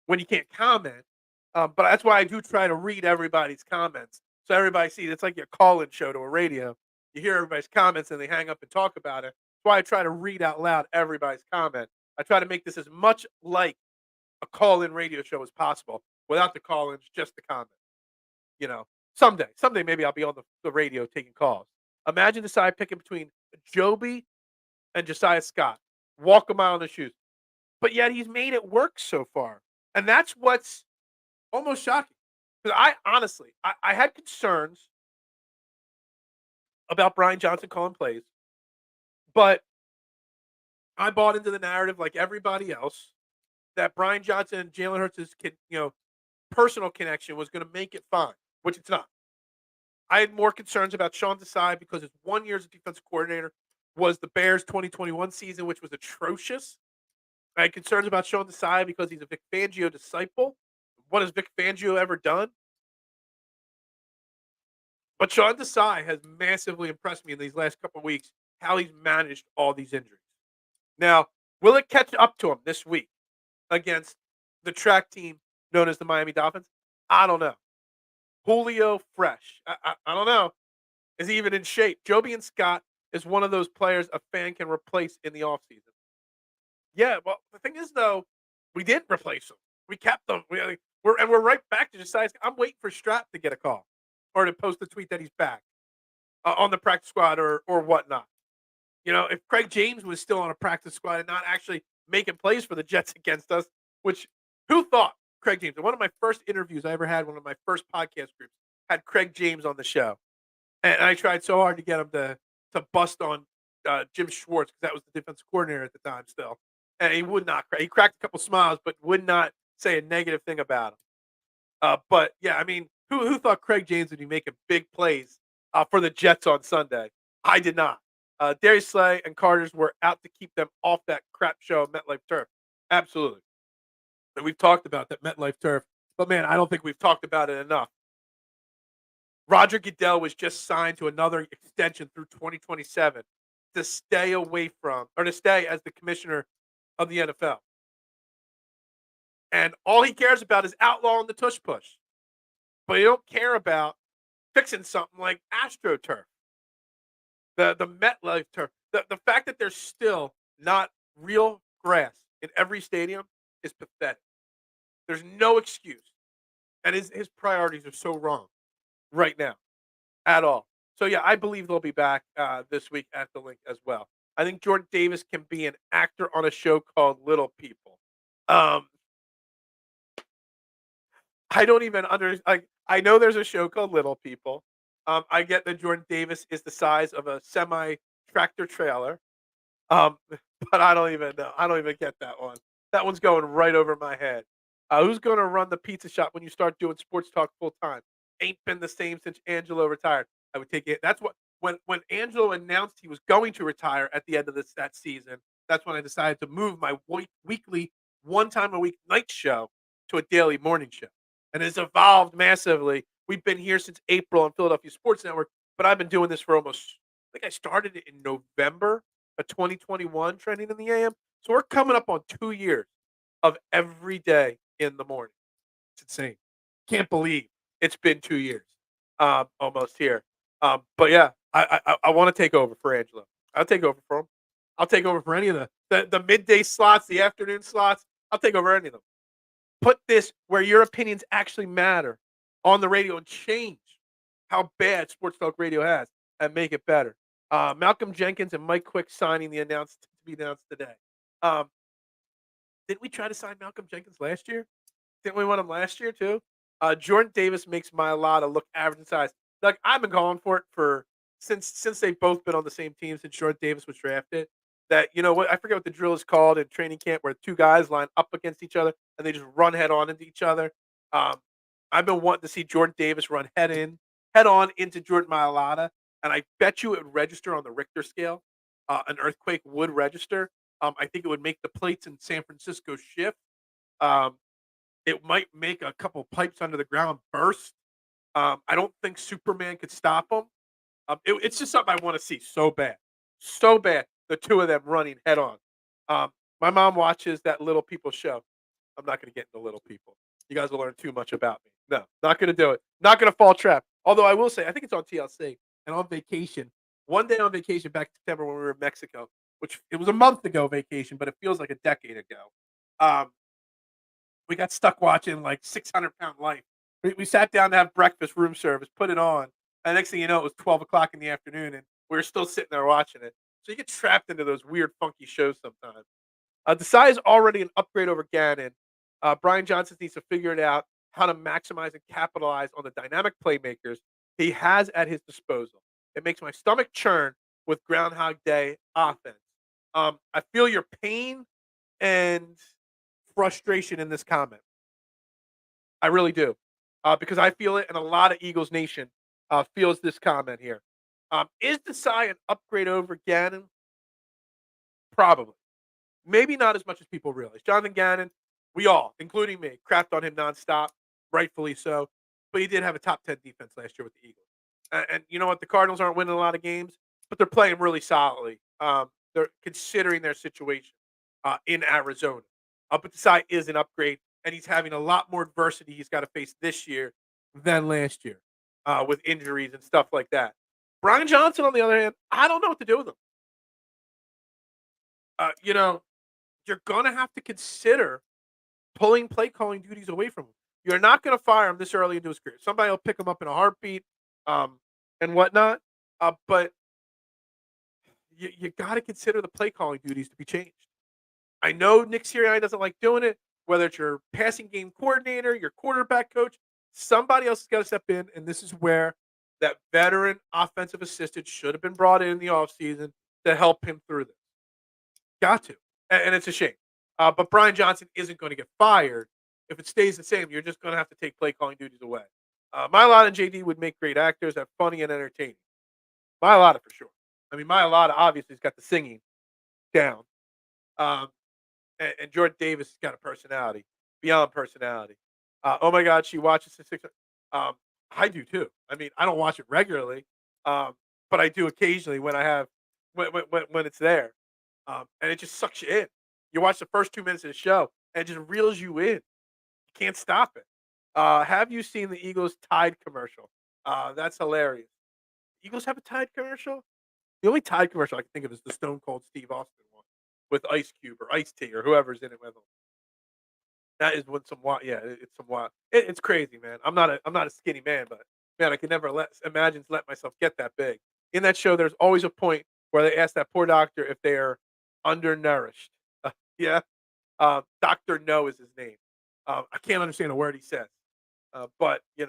when you can't comment, but that's why I do try to read everybody's comments so everybody sees. It's like your call-in show to a radio. You hear everybody's comments and they hang up and talk about it. That's why I try to read out loud everybody's comment. I try to make this as much like a call-in radio show as possible without the call-ins, just the comments. You know, someday maybe I'll be on the radio taking calls. Imagine the side picking between Joby and Josiah Scott. Walk a mile in the shoes. But yet he's made it work so far. And that's what's almost shocking. Because I honestly, I had concerns about Brian Johnson calling plays, but I bought into the narrative like everybody else that Brian Johnson and Jalen Hurts' personal connection was going to make it fine, which it's not. I had more concerns about Sean Desai because his 1 year as a defensive coordinator was the Bears 2021 season, which was atrocious. I had concerns about Sean Desai because he's a Vic Fangio disciple. What has Vic Fangio ever done? But Sean Desai has massively impressed me in these last couple of weeks, how he's managed all these injuries. Now, will it catch up to him this week against the track team known as the Miami Dolphins? I don't know. Julio, fresh. I don't know. Is he even in shape? Joby and Scott is one of those players a fan can replace in the offseason. Yeah, well, the thing is, though, we didn't replace them. We kept them. We're right back to Josiah. I'm waiting for Strap to get a call or to post a tweet that he's back on the practice squad or whatnot. You know, if Craig James was still on a practice squad and not actually making plays for the Jets against us, which who thought Craig James? One of my first interviews I ever had, one of my first podcast groups, had Craig James on the show. And I tried so hard to get him to bust on Jim Schwartz because that was the defensive coordinator at the time still. And he would not. He cracked a couple smiles, but would not say a negative thing about him. But, yeah, I mean, who thought Craig James would be making big plays for the Jets on Sunday? I did not. Darius Slay and Carter's were out to keep them off that crap show, MetLife Turf. Absolutely. And we've talked about that MetLife Turf. But, man, I don't think we've talked about it enough. Roger Goodell was just signed to another extension through 2027 to stay away from, or to stay as the commissioner of the NFL. And all he cares about is outlawing the tush push. But he don't care about fixing something like AstroTurf, the MetLife turf. The fact that there's still not real grass in every stadium is pathetic. There's no excuse, and his priorities are so wrong right now at all. So yeah, I believe they'll be back this week at the link as well. I think Jordan Davis can be an actor on a show called Little People. Um, I don't even like. I know there's a show called Little People. I get that Jordan Davis is the size of a semi tractor trailer. But I don't even know. I don't even get that one. That one's going right over my head. Who's going to run the pizza shop when you start doing sports talk full time? Ain't been the same since Angelo retired. I would take it. That's what when Angelo announced he was going to retire at the end of that season. That's when I decided to move my weekly, one time a week night show to a daily morning show, and it's evolved massively. We've been here since April on Philadelphia Sports Network, but I've been doing this for almost. I think I started it in November of 2021 trending in the AM. So we're coming up on 2 years of every day in the morning. It's insane. Can't believe it's been 2 years, almost here. But yeah, I want to take over for Angelo. I'll take over for him. I'll take over for any of the midday slots, the afternoon slots. I'll take over any of them. Put this where your opinions actually matter on the radio and change how bad sports talk radio has and make it better. Malcolm Jenkins and Mike Quick signing to be announced today. Um, didn't we try to sign Malcolm Jenkins last year? Didn't we want him last year too? Jordan Davis makes Mailata look average in size. Like I've been calling for it for since they've both been on the same team since Jordan Davis was drafted. That you know what I forget what the drill is called in training camp where two guys line up against each other and they just run head on into each other. Um, I've been wanting to see Jordan Davis run head on into Jordan Mailata, and I bet you it would register on the Richter scale. An earthquake would register. I think it would make the plates in San Francisco shift. Um, it might make a couple pipes under the ground burst. I don't think Superman could stop them. It's just something I want to see so bad, so bad. The two of them running head on. Um, my mom watches that Little People show. I'm not going to get into Little People. You guys will learn too much about me. No, not going to do it. Not going to fall trap. Although I will say, I think it's on TLC and on vacation. One day on vacation back in September when we were in Mexico, which it was a month ago vacation, but it feels like a decade ago. Um, we got stuck watching like 600-pound life. We sat down to have breakfast, room service, put it on. And next thing you know, it was 12 o'clock in the afternoon, and we were still sitting there watching it. So you get trapped into those weird, funky shows sometimes. Desai is already an upgrade over Gannon. Brian Johnson needs to figure it out how to maximize and capitalize on the dynamic playmakers he has at his disposal. It makes my stomach churn with Groundhog Day offense. I feel your pain and frustration in this comment. I really do. Because I feel it, and a lot of Eagles Nation feels this comment here. Is Desai an upgrade over Gannon? Probably. Maybe not as much as people realize. Jonathan Gannon, we all, including me, crapped on him nonstop, rightfully so. But he did have a top 10 defense last year with the Eagles. And you know what? The Cardinals aren't winning a lot of games, but they're playing really solidly. They're considering their situation in Arizona. But Desai is an upgrade, and he's having a lot more adversity he's got to face this year than last year with injuries and stuff like that. Brian Johnson, on the other hand, I don't know what to do with him. You know, you're going to have to consider pulling play calling duties away from him. You're not going to fire him this early into his career. Somebody will pick him up in a heartbeat and whatnot. But you got to consider the play calling duties to be changed. I know Nick Sirianni doesn't like doing it, whether it's your passing game coordinator, your quarterback coach, somebody else has got to step in. And this is where that veteran offensive assistant should have been brought in the offseason to help him through this. Got to. And it's a shame. But Brian Johnson isn't going to get fired. If it stays the same, you're just going to have to take play calling duties away. Mailata and JD would make great actors, that funny and entertaining. Mailata for sure. I mean, Mailata obviously has got the singing down. And Jordan Davis has got a personality, beyond personality. Oh my God, she watches the six. I do too. I mean, I don't watch it regularly, but I do occasionally when I have when it's there, and it just sucks you in. You watch the first 2 minutes of the show, and it just reels you in. You can't stop it. Have you seen the Eagles Tide commercial? That's hilarious. Eagles have a Tide commercial? The only Tide commercial I can think of is the Stone Cold Steve Austin one with Ice Cube or Ice T or whoever's in it with him. That is what some wild. Yeah, it's some wild. It's crazy, man. I'm not a skinny man, but man, I could never let myself get that big. In that show, there's always a point where they ask that poor doctor if they're undernourished. Yeah, Doctor No is his name. I can't understand a word he says, but it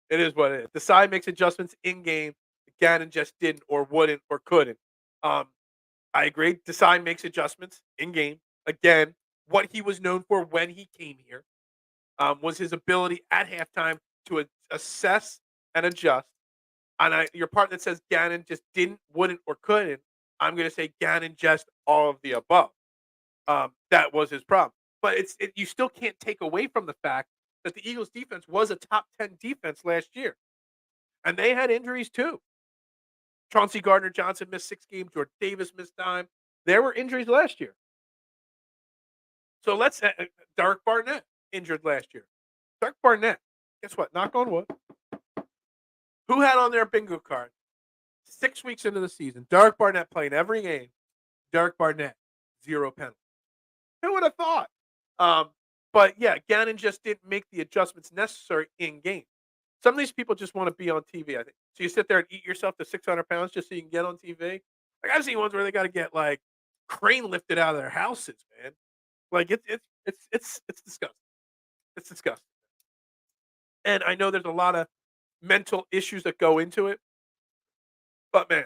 is what it is. The side makes adjustments in game. Gannon just didn't, or wouldn't, or couldn't. Um, I agree. Desai makes adjustments in game. Again, what he was known for when he came here was his ability at halftime to assess and adjust. And your part that says Gannon just didn't, wouldn't, or couldn't, I'm going to say Gannon just all of the above. That was his problem. But you still can't take away from the fact that the Eagles defense was a top 10 defense last year. And they had injuries too. Chauncey Gardner-Johnson missed 6 games. Jordan Davis missed time. There were injuries last year. So let's Derek Barnett injured last year. Derek Barnett, guess what? Knock on wood. Who had on their bingo card 6 weeks into the season? Derek Barnett playing every game. Derek Barnett, 0 penalties. Who would have thought? But yeah, Gannon just didn't make the adjustments necessary in game. Some of these people just want to be on TV, I think. So you sit there and eat yourself to 600 pounds just so you can get on TV. Like I've seen ones where they got to get like crane lifted out of their houses, man. Like it's disgusting. It's disgusting. And I know there's a lot of mental issues that go into it, but man,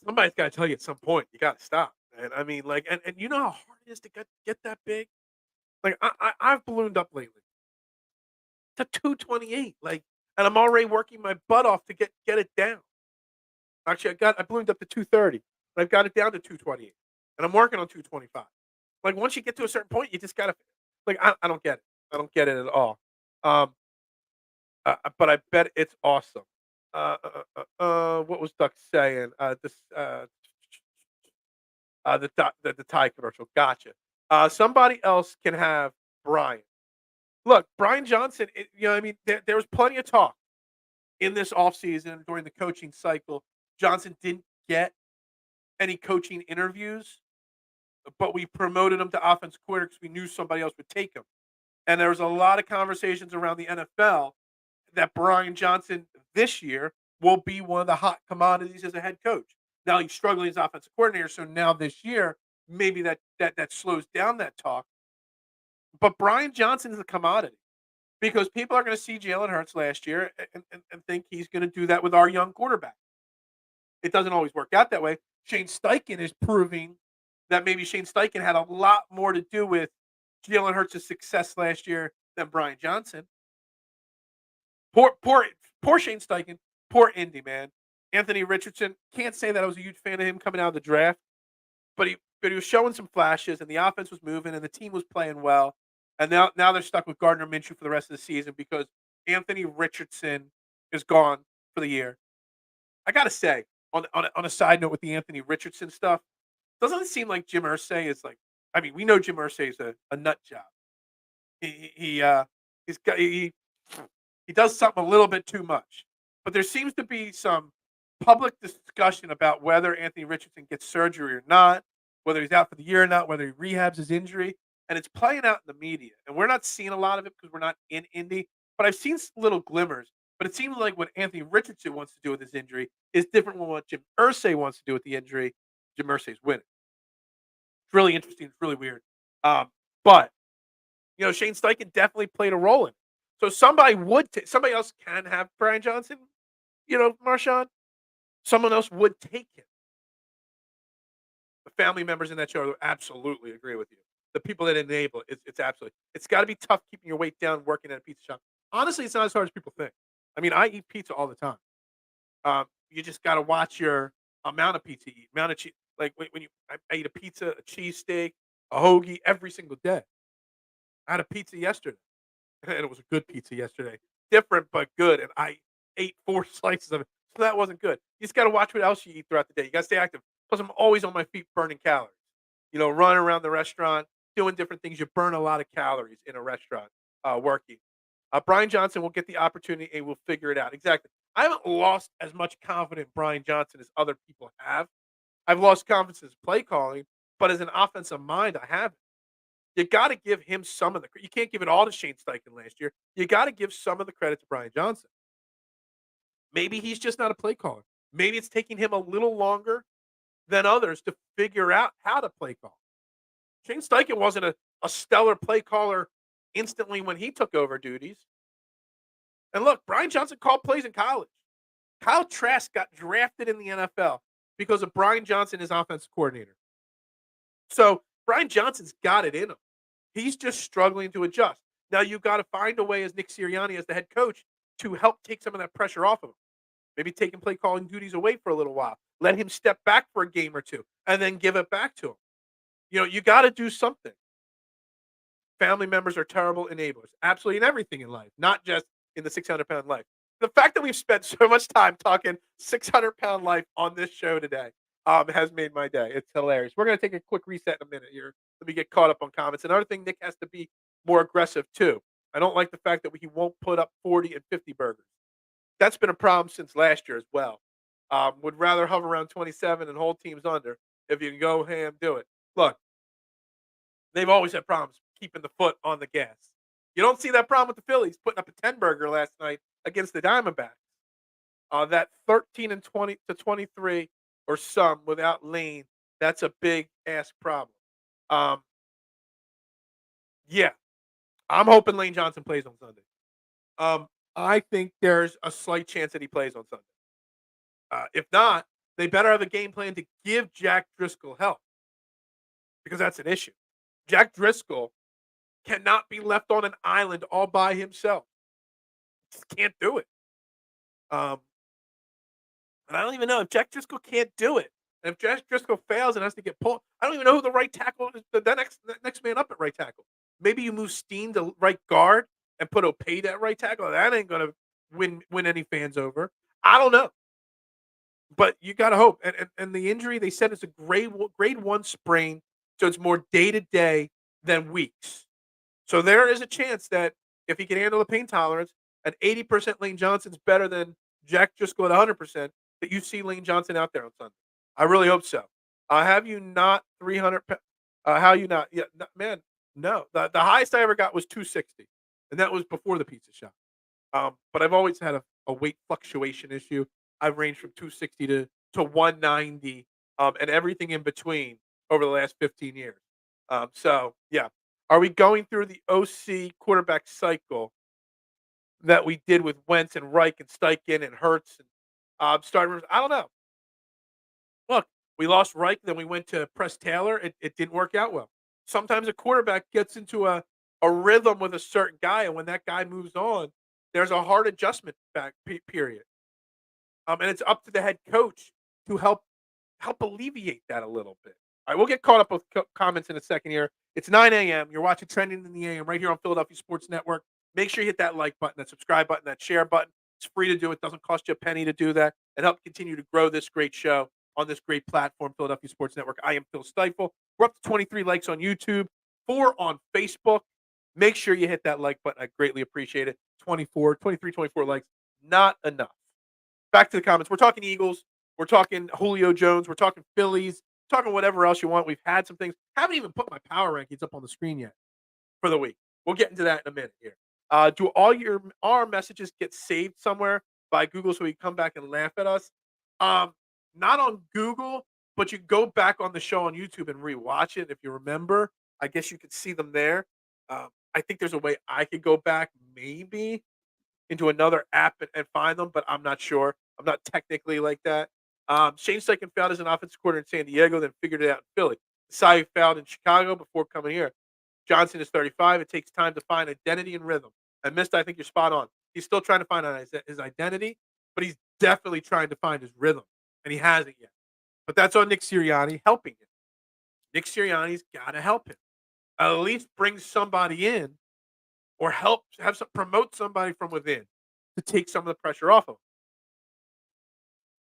somebody's got to tell you at some point you got to stop. And I mean, like, and you know how hard it is to get that big. Like I've ballooned up lately to 228, like, and I'm already working my butt off to get it down. Actually, I ballooned up to 230, and I've got it down to 228, and I'm working on 225. Like once you get to a certain point, you just gotta like I don't get it. I don't get it at all. Um, but I bet it's awesome. What was Duck saying? The Thai commercial. Gotcha. Somebody else can have Brian. Look, Brian Johnson. I mean, there was plenty of talk in this offseason during the coaching cycle. Johnson didn't get any coaching interviews, but we promoted him to offense coordinator because we knew somebody else would take him. And there was a lot of conversations around the NFL that Brian Johnson this year will be one of the hot commodities as a head coach. Now he's struggling as offensive coordinator, so now this year maybe that slows down that talk. But Brian Johnson is a commodity because people are going to see Jalen Hurts last year and think he's going to do that with our young quarterback. It doesn't always work out that way. Shane Steichen is proving that maybe Shane Steichen had a lot more to do with Jalen Hurts' success last year than Brian Johnson. Poor Shane Steichen. Poor Indy, man. Anthony Richardson, can't say that I was a huge fan of him coming out of the draft, but he was showing some flashes, and the offense was moving, and the team was playing well. And now they're stuck with Gardner Minshew for the rest of the season because Anthony Richardson is gone for the year. I gotta say, on a side note with the Anthony Richardson stuff, doesn't it seem like Jim Irsay is like? I mean, we know Jim Irsay is a nut job. He does something a little bit too much. But there seems to be some public discussion about whether Anthony Richardson gets surgery or not, whether he's out for the year or not, whether he rehabs his injury, and it's playing out in the media. And we're not seeing a lot of it because we're not in Indy, but I've seen little glimmers. But it seems like what Anthony Richardson wants to do with his injury is different from what Jim Irsay wants to do with the injury. Jim Irsay's winning. It's really interesting. It's really weird. But Shane Steichen definitely played a role in it. So somebody else can have Brian Johnson, Marshawn. Someone else would take him. The family members in that show absolutely agree with you. The people that enable it, it's absolutely. It's got to be tough keeping your weight down working at a pizza shop. Honestly, it's not as hard as people think. I mean, I eat pizza all the time. You just got to watch your amount of pizza you eat, amount of cheese. Like I eat a pizza, a cheesesteak, a hoagie every single day. I had a pizza yesterday, and it was a good pizza yesterday. Different but good, and I ate 4 slices of it, so that wasn't good. You just got to watch what else you eat throughout the day. You got to stay active. Plus, I'm always on my feet burning calories. Running around the restaurant, doing different things. You burn a lot of calories in a restaurant working. Brian Johnson will get the opportunity and we'll figure it out. Exactly. I haven't lost as much confidence in Brian Johnson as other people have. I've lost confidence in his play calling, but as an offensive mind, I haven't. You got to give him some of the. You can't give it all to Shane Steichen last year. You got to give some of the credit to Brian Johnson. Maybe he's just not a play caller. Maybe it's taking him a little longer than others to figure out how to play call. Shane Steichen wasn't a stellar play caller instantly when he took over duties. And look, Brian Johnson called plays in college. Kyle Trask got drafted in the NFL because of Brian Johnson, his offensive coordinator. So Brian Johnson's got it in him. He's just struggling to adjust. Now you got to find a way as Nick Sirianni, as the head coach, to help take some of that pressure off of him. Maybe taking play calling duties away for a little while. Let him step back for a game or two and then give it back to him. You got to do something. Family members are terrible enablers, absolutely in everything in life, not just in the 600-pound life. The fact that we've spent so much time talking 600-pound life on this show today has made my day. It's hilarious. We're going to take a quick reset in a minute here. Let me get caught up on comments. Another thing, Nick has to be more aggressive too. I don't like the fact that he won't put up 40 and 50 burgers. That's been a problem since last year as well. Would rather hover around 27 and hold teams under. If you can go ham, do it. Look, they've always had problems keeping the foot on the gas. You don't see that problem with the Phillies putting up a 10 burger last night against the Diamondbacks. That 13 and 20 to 23 or some without Lane, that's a big ass problem. Yeah, I'm hoping Lane Johnson plays on Sunday. I think there's a slight chance that he plays on Sunday. If not, they better have a game plan to give Jack Driscoll help because that's an issue. Jack Driscoll cannot be left on an island all by himself. Just can't do it. And I don't even know if Jack Driscoll can't do it. And if Jack Driscoll fails and has to get pulled, I don't even know who the right tackle is. The next man up at right tackle. Maybe you move Steen to right guard and put Opade at right tackle. That ain't gonna win any fans over. I don't know. But you got to hope. And the injury, they said it's a grade 1 sprain, so it's more day to day than weeks. So there is a chance that if he can handle the pain tolerance, an 80% Lane Johnson's better than Jack Driscoll at 100%, that you see Lane Johnson out there on Sunday. I really hope so. Have you not 300? How you not? Yeah, man, no. The highest I ever got was 260, and that was before the pizza shop. But I've always had a weight fluctuation issue. I've ranged from 260 to 190, and everything in between over the last 15 years. So, yeah. Are we going through the OC quarterback cycle that we did with Wentz and Reich and Steichen and Hurts and starting? I don't know. Look, we lost Reich, then we went to Press Taylor. It didn't work out well. Sometimes a quarterback gets into a rhythm with a certain guy, and when that guy moves on, there's a hard adjustment period. And it's up to the head coach to help alleviate that a little bit. All right, we'll get caught up with comments in a second here. It's 9 a.m. You're watching Trending in the AM right here on Philadelphia Sports Network. Make sure you hit that like button, that subscribe button, that share button. It's free to do. It doesn't cost you a penny to do that, and help continue to grow this great show on this great platform, Philadelphia Sports Network. I am Phil Stiefel. We're up to 23 likes on YouTube, 4 on Facebook. Make sure you hit that like button. I greatly appreciate it. 24 likes. Not enough. Back to the comments. We're talking Eagles. We're talking Julio Jones. We're talking Phillies. We're talking whatever else you want. We've had some things. Haven't even put my power rankings up on the screen yet for the week. We'll get into that in a minute here. Do all our messages get saved somewhere by Google so we come back and laugh at us? Not on Google, but you go back on the show on YouTube and rewatch it. If you remember, I guess you could see them there. I think there's a way I could go back maybe into another app and find them, but I'm not sure. I'm not technically like that. Shane Steichen failed as an offensive coordinator in San Diego, then figured it out in Philly. Cy failed in Chicago before coming here. Johnson is 35. It takes time to find identity and rhythm. And Mist, I think you're spot on. He's still trying to find his identity, but he's definitely trying to find his rhythm, and he hasn't yet. But that's on Nick Sirianni helping him. Nick Sirianni's got to help him. At least bring somebody in or promote somebody from within to take some of the pressure off of him.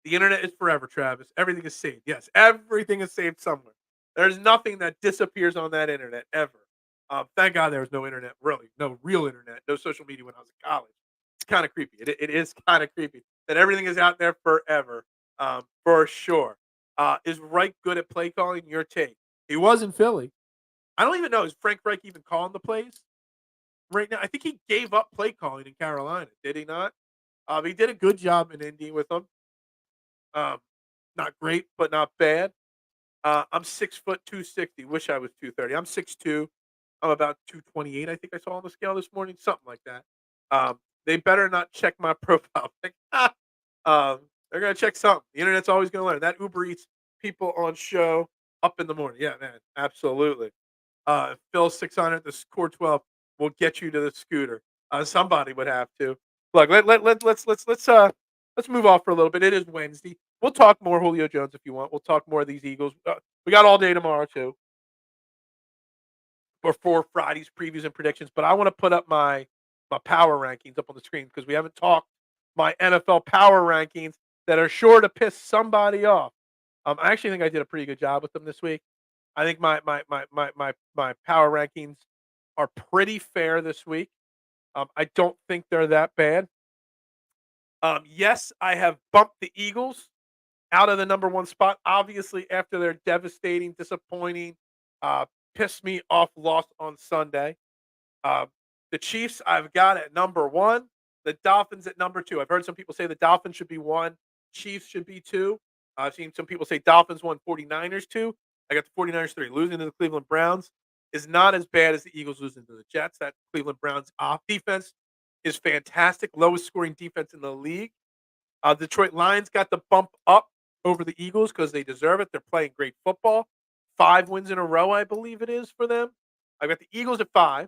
The internet is forever, Travis. Everything is saved. Yes, everything is saved somewhere. There's nothing that disappears on that internet ever. Thank God there was no internet, really, no real internet, no social media when I was in college. It's kind of creepy. It is kind of creepy that everything is out there forever, for sure. Is Reich good at play calling? Your take? He was in Philly. I don't even know. Is Frank Reich even calling the plays right now? I think he gave up play calling in Carolina. Did he not? He did a good job in Indy with them. Um, Not great, but not bad. I'm 6 foot 260. Wish I was 230. I'm 6'2". I'm about 228. I think I saw on the scale this morning, something like that. They better not check my profile. They're gonna check something. The internet's always gonna learn. That Uber Eats people on show up in the morning. Yeah, man, absolutely. Phil 600, the score 12 will get you to the scooter. Somebody would have to. Look, let's move off for a little bit. It is Wednesday. We'll talk more Julio Jones if you want. We'll talk more of these Eagles. We got all day tomorrow too before Friday's previews and predictions. But I want to put up my power rankings up on the screen because we haven't talked my NFL power rankings that are sure to piss somebody off. I actually think I did a pretty good job with them this week. I think my power rankings are pretty fair this week. I don't think they're that bad. Yes, I have bumped the Eagles out of the number one spot. Obviously, after their devastating, disappointing, uh, piss me off loss on Sunday. Uh, the Chiefs I've got at number one. The Dolphins at number two. I've heard some people say the Dolphins should be one, Chiefs should be two. I've seen some people say Dolphins one, 49ers two. I got the 49ers three. Losing to the Cleveland Browns is not as bad as the Eagles losing to the Jets. That Cleveland Browns off defense is fantastic. Lowest scoring defense in the league. Detroit Lions got the bump up over the Eagles because they deserve it. They're playing great football. 5 wins in a row, I believe it is for them. I got the Eagles at 5.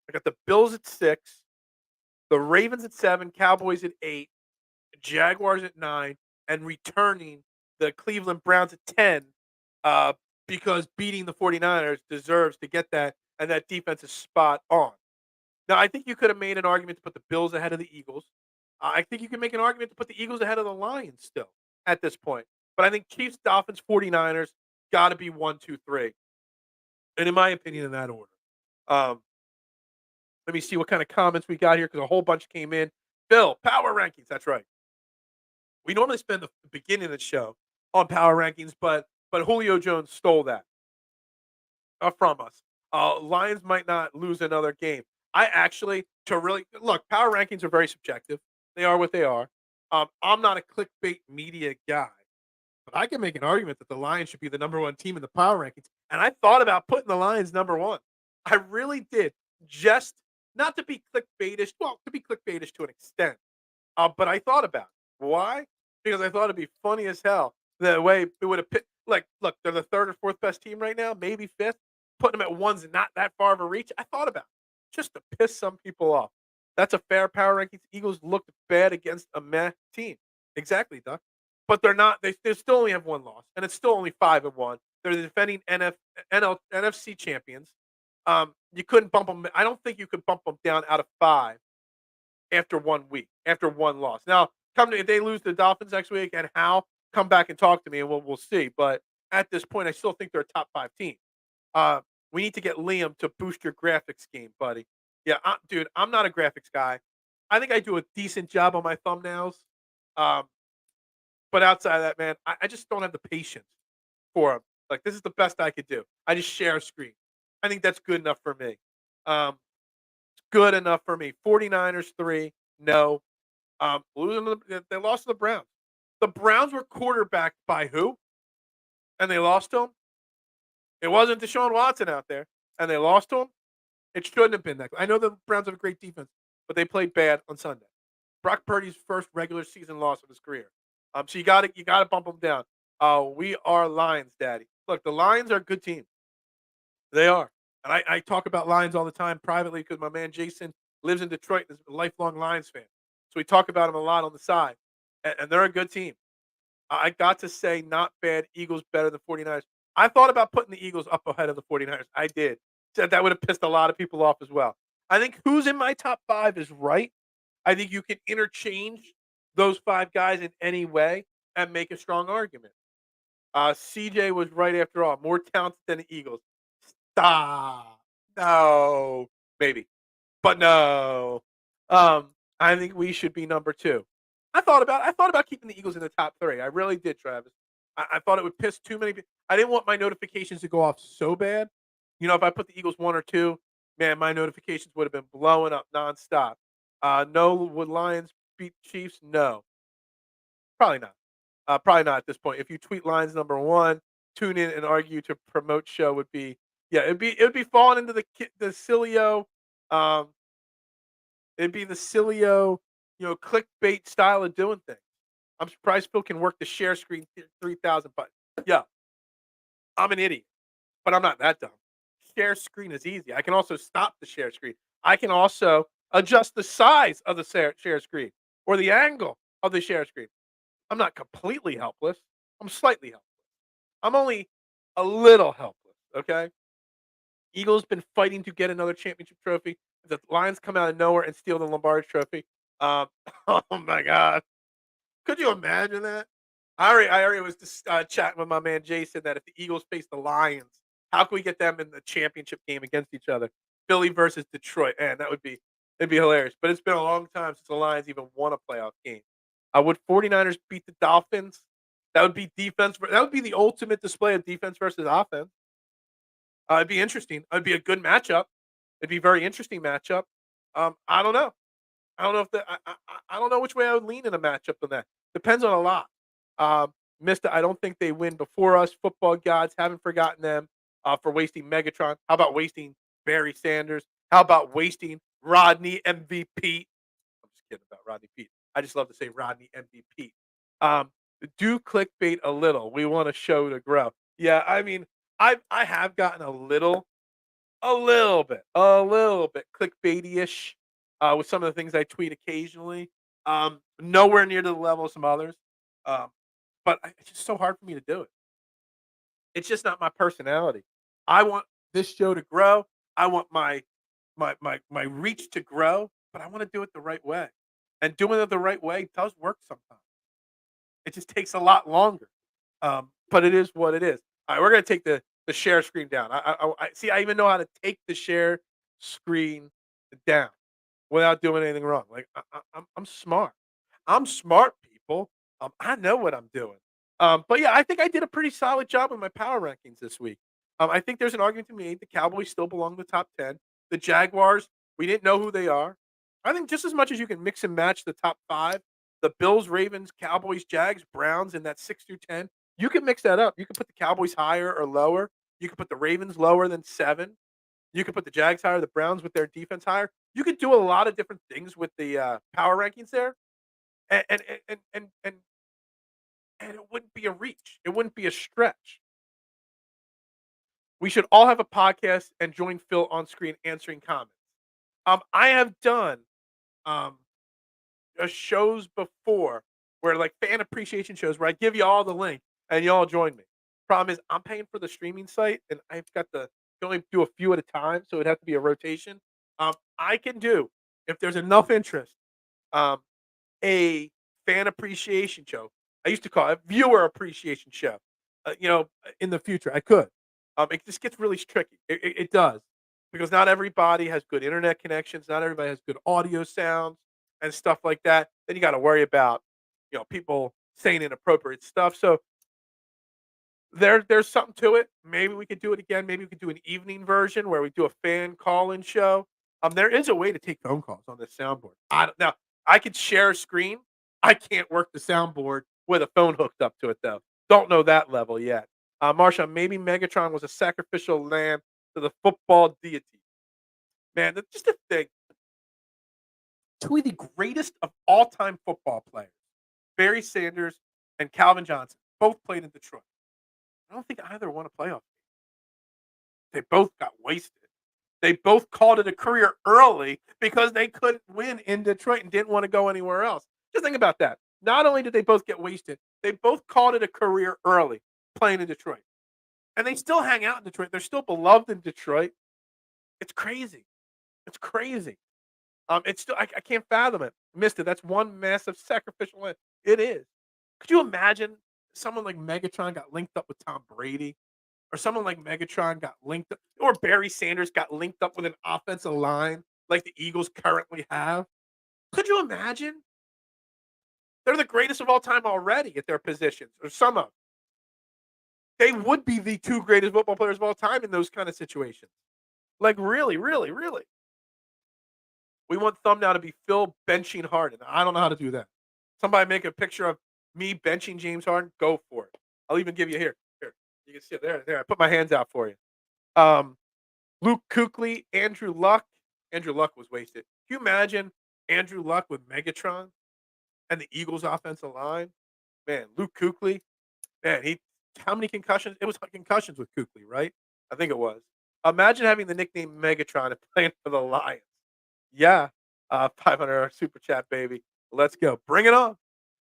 I got the Bills at 6, the Ravens at 7, Cowboys at 8, Jaguars at 9, and returning the Cleveland Browns at 10, uh, because beating the 49ers deserves to get that, and that defense is spot on. Now, I think you could have made an argument to put the Bills ahead of the Eagles. I think you can make an argument to put the Eagles ahead of the Lions still at this point. But I think Chiefs, Dolphins, 49ers got to be 1, 2, 3. And in my opinion, in that order. Um, Let me see what kind of comments we got here because a whole bunch came in. Phil, power rankings. That's right. We normally spend the beginning of the show on power rankings, but Julio Jones stole that from us. Lions might not lose another game. I actually, to really look, power rankings are very subjective. They are what they are. I'm not a clickbait media guy, but I can make an argument that the Lions should be the number one team in the power rankings. And I thought about putting the Lions number one. I really did. Just not to be clickbaitish, well, to be clickbaitish to an extent. But I thought about it. Why? Because I thought it'd be funny as hell the way it would have picked. Like, look, they're the third or fourth best team right now, maybe fifth. Putting them at one's not that far of a reach. I thought about it, just to piss some people off. That's a fair power rankings. Eagles looked bad against a meh team. Exactly, Duck. But they're not. They still only have one loss, and it's still only 5-1. They're the defending NFC champions. You couldn't bump them. I don't think you could bump them down out of 5 after 1 week, after one loss. Now, if they lose the Dolphins next week and how, come back and talk to me and we'll see. But at this point, I still think they're a top 5 team. Uh, we need to get Liam to boost your graphics game, buddy. Yeah, dude, I'm not a graphics guy. I think I do a decent job on my thumbnails. Um, but outside of that, man, I just don't have the patience for them. Like, this is the best I could do. I just share a screen. I think that's good enough for me. Um, Good enough for me. 49ers 3, no. They lost to the Browns. The Browns were quarterbacked by who? And they lost to him? It wasn't Deshaun Watson out there, and they lost to him? It shouldn't have been that. I know the Browns have a great defense, but they played bad on Sunday. Brock Purdy's first regular season loss of his career. So you gotta bump them down. We are Lions, Daddy. Look, the Lions are a good team. They are. And I talk about Lions all the time privately because my man Jason lives in Detroit and is a lifelong Lions fan. So we talk about them a lot on the side. And they're a good team. I got to say, not bad. Eagles better than 49ers. I thought about putting the Eagles up ahead of the 49ers. I did. Said that would have pissed a lot of people off as well. I think who's in my top 5 is right. I think you can interchange those 5 guys in any way and make a strong argument. CJ was right after all. More talented than the Eagles. Stop. No, maybe, but no. I think we should be number 2. I thought about keeping the Eagles in the top 3. I really did, Travis. I thought it would piss too many people. I didn't want my notifications to go off so bad. If I put the Eagles 1 or 2, man, my notifications would have been blowing up nonstop. No, would Lions beat Chiefs? No, probably not. Probably not at this point. If you tweet Lions number 1, tune in and argue to promote show would be yeah, it'd be falling into the Cilio, um, it'd be the Cilio, clickbait style of doing things. I'm surprised Phil can work the share screen 3,000, but yeah, I'm an idiot, but I'm not that dumb. Share screen is easy. I can also stop the share screen. I can also adjust the size of the share screen or the angle of the share screen. I'm not completely helpless. I'm slightly helpless. I'm only a little helpless, okay? Eagles been fighting to get another championship trophy. The Lions come out of nowhere and steal the Lombardi trophy. Um, oh my god. Could you imagine that? I already was just chatting with my man Jason that if the Eagles face the Lions, how can we get them in the championship game against each other? Philly versus Detroit. Man, it'd be hilarious. But it's been a long time since the Lions even won a playoff game. Would 49ers beat the Dolphins? That would be defense. That would be the ultimate display of defense versus offense. It'd be interesting. It'd be a good matchup. It'd be a very interesting matchup. I don't know. I don't know if I don't know which way I would lean in a matchup on that. Depends on a lot. Mister, I don't think they win before us. Football gods haven't forgotten them for wasting Megatron. How about wasting Barry Sanders? How about wasting Rodney MVP? I'm just kidding about Rodney Pete. I just love to say Rodney MVP. Um, do clickbait a little. We want a show to grow. Yeah, I mean, I have gotten a little bit clickbaity-ish with some of the things I tweet occasionally. Nowhere near to the level of some others, um, but it's just so hard for me to do it. It's just not my personality. I want this show to grow. I want my reach to grow, but I want to do it the right way. And doing it the right way does work sometimes. It just takes a lot longer, but it is what it is. All right, we're gonna take the share screen down. I see. I even know how to take the share screen down without doing anything wrong. Like I'm smart. I'm smart, people. I know what I'm doing. But yeah, I think I did a pretty solid job with my power rankings this week. I think there's an argument to be made. The Cowboys still belong in the top 10. The Jaguars, we didn't know who they are. I think just as much as you can mix and match the top 5, the Bills, Ravens, Cowboys, Jags, Browns in that 6 through 10, you can mix that up. You can put the Cowboys higher or lower. You can put the Ravens lower than 7. You could put the Jags higher, the Browns with their defense higher. You could do a lot of different things with the power rankings there, and and and and and and it wouldn't be a reach. It wouldn't be a stretch. We should all have a podcast and join Phil on screen answering comments. I have done um shows before where like fan appreciation shows where I give you all the link and you all join me. Problem is I'm paying for the streaming site and I've got the can only do a few at a time, so it'd have to be a rotation. I can do if there's enough interest, um, a fan appreciation show. I used to call it viewer appreciation show. In the future I could. It just gets really tricky. It does because not everybody has good internet connections. Not everybody has good audio sounds and stuff like that. Then you got to worry about people saying inappropriate stuff. So there's something to it. Maybe we could do it again. Maybe we could do an evening version where we do a fan call-in show. There is a way to take phone calls on this soundboard. Now I could share a screen. I can't work the soundboard with a phone hooked up to it though. Don't know that level yet. Marsha, maybe Megatron was a sacrificial lamb to the football deity. Man, that's just a thing. Two of the greatest of all-time football players, Barry Sanders and Calvin Johnson, both played in Detroit. I don't think either won a playoff game. They both got wasted. They both called it a career early because they couldn't win in Detroit and didn't want to go anywhere else. Just think about that. Not only did they both get wasted, they both called it a career early playing in Detroit. And they still hang out in Detroit. They're still beloved in Detroit. It's crazy. It's crazy. It's still I can't fathom it. Missed it. That's one massive sacrificial lamb. It is. Could you imagine someone like Megatron got linked up with Tom Brady? or someone like Megatron got linked up, or Barry Sanders got linked up with an offensive line like the Eagles currently have. Could you imagine? They're the greatest of all time already at their positions, or some of them. They would be the two greatest football players of all time in those kind of situations. Like, really, really, really. We want thumbnail to be Phil benching Harden. I don't know how to do that. Somebody make a picture of me benching James Harden. Go for it. I'll even give you here. Here, you can see it there. There, I put my hands out for you. Luke Kuechly, Andrew Luck. Andrew Luck was wasted. Can you imagine Andrew Luck with Megatron and the Eagles' offensive line? Man, Luke Kuechly. Man, how many concussions? It was concussions with Kuechly, right? I think it was. Imagine having the nickname Megatron and playing for the Lions. Yeah. $500 super chat, baby. Let's go. Bring it on.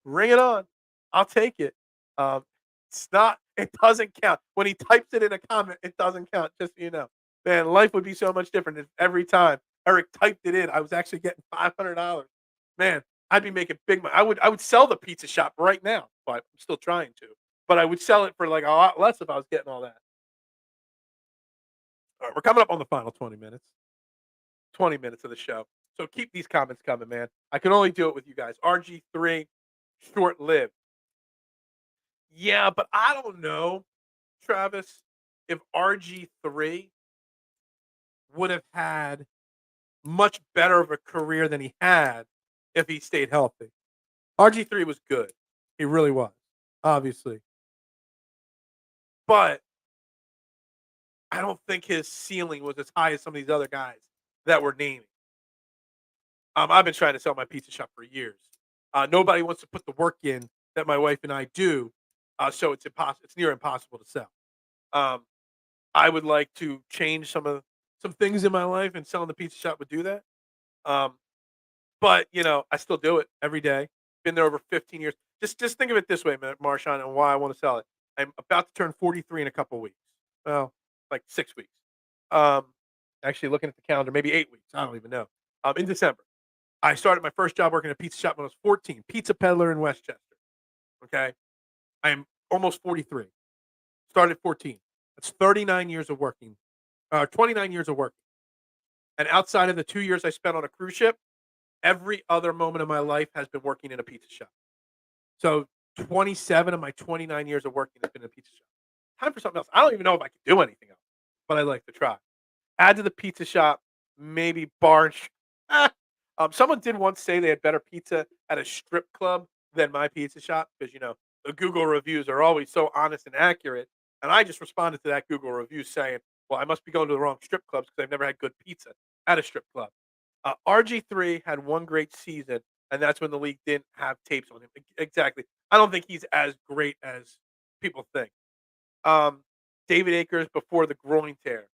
Bring it on. I'll take it. It doesn't count. When he types it in a comment, it doesn't count, just so you know. Man, life would be so much different if every time Eric typed it in, I was actually getting $500. Man, I'd be making big money. I would sell the pizza shop right now, but I'm still trying to. But I would sell it for like a lot less if I was getting all that. All right, we're coming up on the final 20 minutes. 20 minutes of the show. So keep these comments coming, man. I can only do it with you guys. RG3, short lived. Yeah, but I don't know, Travis, if RG3 would have had much better of a career than he had if he stayed healthy. RG3 was good. He really was, obviously. But I don't think his ceiling was as high as some of these other guys that we're naming. I've been trying to sell my pizza shop for years. Nobody wants to put the work in that my wife and I do, so it's impossible. It's near impossible to sell. Um, I would like to change some things in my life, and selling the pizza shop would do that. Um, but I still do it every day. Been there over 15 years. Just think of it this way, Marshawn, and why I want to sell it. I'm about to turn 43 in a couple weeks. Well, like 6 weeks. Um, Actually, looking at the calendar, maybe 8 weeks. I don't even know. In December. I started my first job working at a pizza shop when I was 14, pizza peddler in Westchester. Okay. I am almost 43. Started at 14. That's 39 years of working, 29 years of working. And outside of the 2 years I spent on a cruise ship, every other moment of my life has been working in a pizza shop. So 27 of my 29 years of working has been in a pizza shop. Time for something else. I don't even know if I can do anything else, but I like to try. Add to the pizza shop, maybe bar and someone did once say they had better pizza at a strip club than my pizza shop because the Google reviews are always so honest and accurate. And I just responded to that Google review saying, "Well, I must be going to the wrong strip clubs because I've never had good pizza at a strip club." RG3 had one great season, and that's when the league didn't have tapes on him. Exactly. I don't think he's as great as people think. David Akers before the groin tear.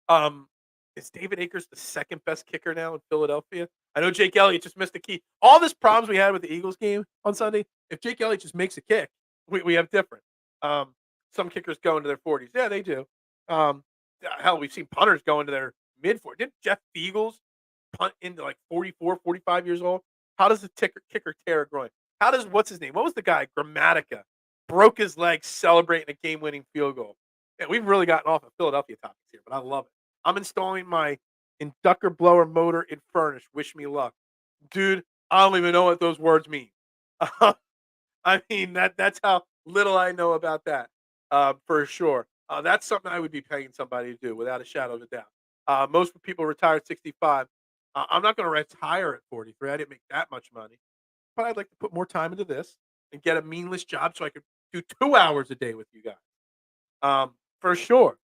Um, is David Akers the second best kicker now in Philadelphia? I know Jake Elliott just missed a key. All this problems we had with the Eagles game on Sunday, if Jake Elliott just makes a kick, we have different. Some kickers go into their 40s. Yeah, they do. Hell, we've seen punters go into their mid-40s. Didn't Jeff Fiegels punt into like 44, 45 years old? How does the kicker tear a groin? How does, what's his name? What was the guy? Grammatica. Broke his leg celebrating a game-winning field goal. Yeah, we've really gotten off of Philadelphia topics here, but I love it. I'm installing my inductor blower motor in furnace. Wish me luck. Dude, I don't even know what those words mean. I mean, that's how little I know about that, for sure. That's something I would be paying somebody to do without a shadow of a doubt. Most people retire at 65. I'm not going to retire at 43. I didn't make that much money. But I'd like to put more time into this and get a meaningless job so I could do 2 hours a day with you guys. For sure.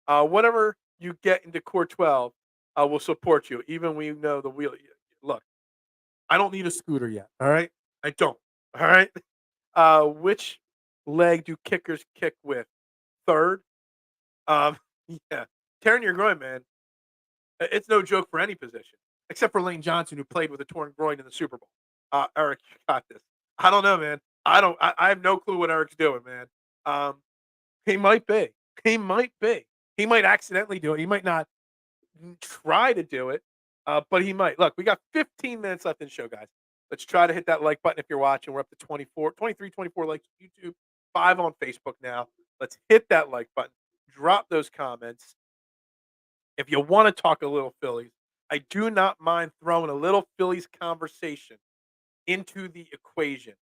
Whatever you get into Core 12 will support you, even when you know the wheel. Look, I don't need a scooter yet. All right, I don't. All right. Which leg do kickers kick with? Third. Um, yeah, tearing your groin, man. It's no joke for any position, except for Lane Johnson, who played with a torn groin in the Super Bowl. Eric, you got this. I don't know, man. I don't. I have no clue what Eric's doing, man. He might be. He might be. He might accidentally do it. He might not try to do it, but he might. Look, we got 15 minutes left in the show, guys. Let's try to hit that like button if you're watching. We're up to 23, 24 likes on YouTube, 5 on Facebook now. Let's hit that like button. Drop those comments. If you want to talk a little Phillies, I do not mind throwing a little Phillies conversation into the equation,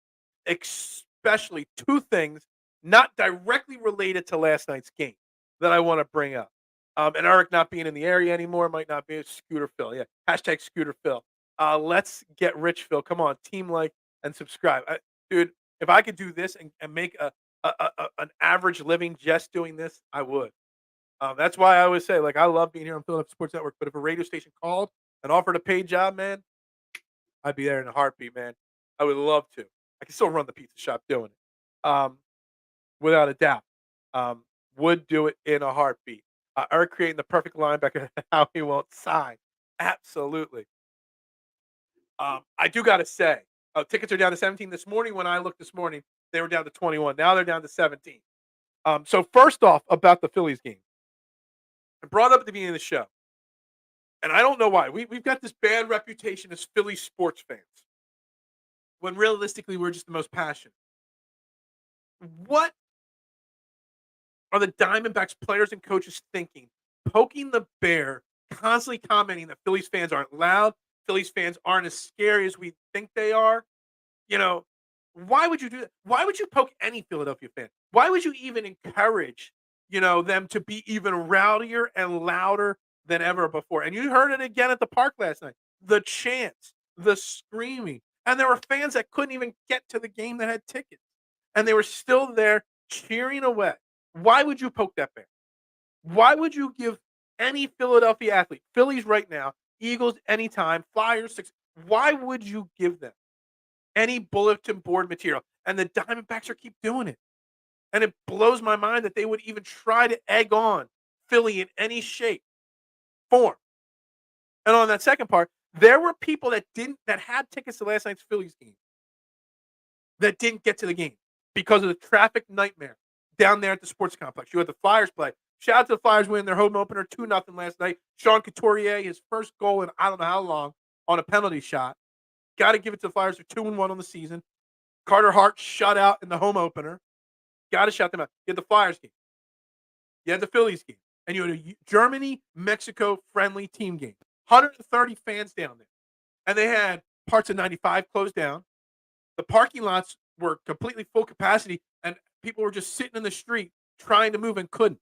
especially two things not directly related to last night's game that I want to bring up. And Eric not being in the area anymore might not be a Scooter Phil. Yeah, hashtag Scooter Phil. Let's get rich, Phil. Come on, team like and subscribe, dude. If I could do this and make an average living just doing this, I would. That's why I always say, like, I love being here on Philadelphia Sports Network. But if a radio station called and offered a paid job, man, I'd be there in a heartbeat, man. I would love to. I can still run the pizza shop doing it, without a doubt. Um, would do it in a heartbeat. Eric creating the perfect linebacker, how he won't sign. Absolutely. I do got to say, tickets are down to 17 this morning. When I looked this morning, they were down to 21. Now they're down to 17. So first off, about the Phillies game, I brought up at the beginning of the show, and I don't know why. We've got this bad reputation as Philly sports fans, when realistically we're just the most passionate. What are the Diamondbacks players and coaches thinking? Poking the bear, constantly commenting that Phillies fans aren't loud, Phillies fans aren't as scary as we think they are. You know, why would you do that? Why would you poke any Philadelphia fan? Why would you even encourage, them to be even rowdier and louder than ever before? And you heard it again at the park last night. The chants, the screaming. And there were fans that couldn't even get to the game that had tickets. And they were still there cheering away. Why would you poke that bear? Why would you give any Philadelphia athlete, Phillies right now, Eagles anytime, Flyers, why would you give them any bulletin board material? And the Diamondbacks keep doing it. And it blows my mind that they would even try to egg on Philly in any shape, form. And on that second part, there were people that had tickets to last night's Phillies game that didn't get to the game because of the traffic nightmare down there at the sports complex. You had the Flyers play. Shout out to the Flyers winning their home opener 2-0 last night. Sean Couturier, his first goal in I don't know how long on a penalty shot. Got to give it to the Flyers. They're 2-1 on the season. Carter Hart shut out in the home opener. Got to shout them out. You had the Flyers game. You had the Phillies game. And you had a Germany-Mexico friendly team game. 130 fans down there. And they had parts of 95 closed down. The parking lots were completely full capacity, and people were just sitting in the street trying to move and couldn't.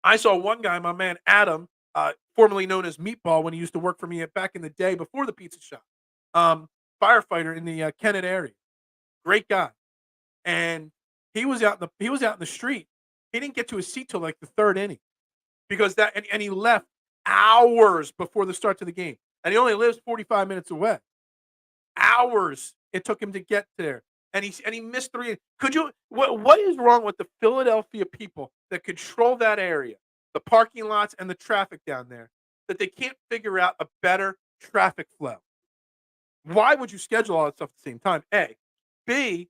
I saw one guy, my man Adam, formerly known as Meatball when he used to work for me back in the day before the pizza shop, firefighter in the Kennett area. Great guy. And he was out in the street. He didn't get to his seat till like the third inning because and he left hours before the start of the game. And he only lives 45 minutes away. Hours it took him to get there. And he missed three. What is wrong with the Philadelphia people that control that area, the parking lots and the traffic down there, that they can't figure out a better traffic flow? Why would you schedule all that stuff at the same time? A. B,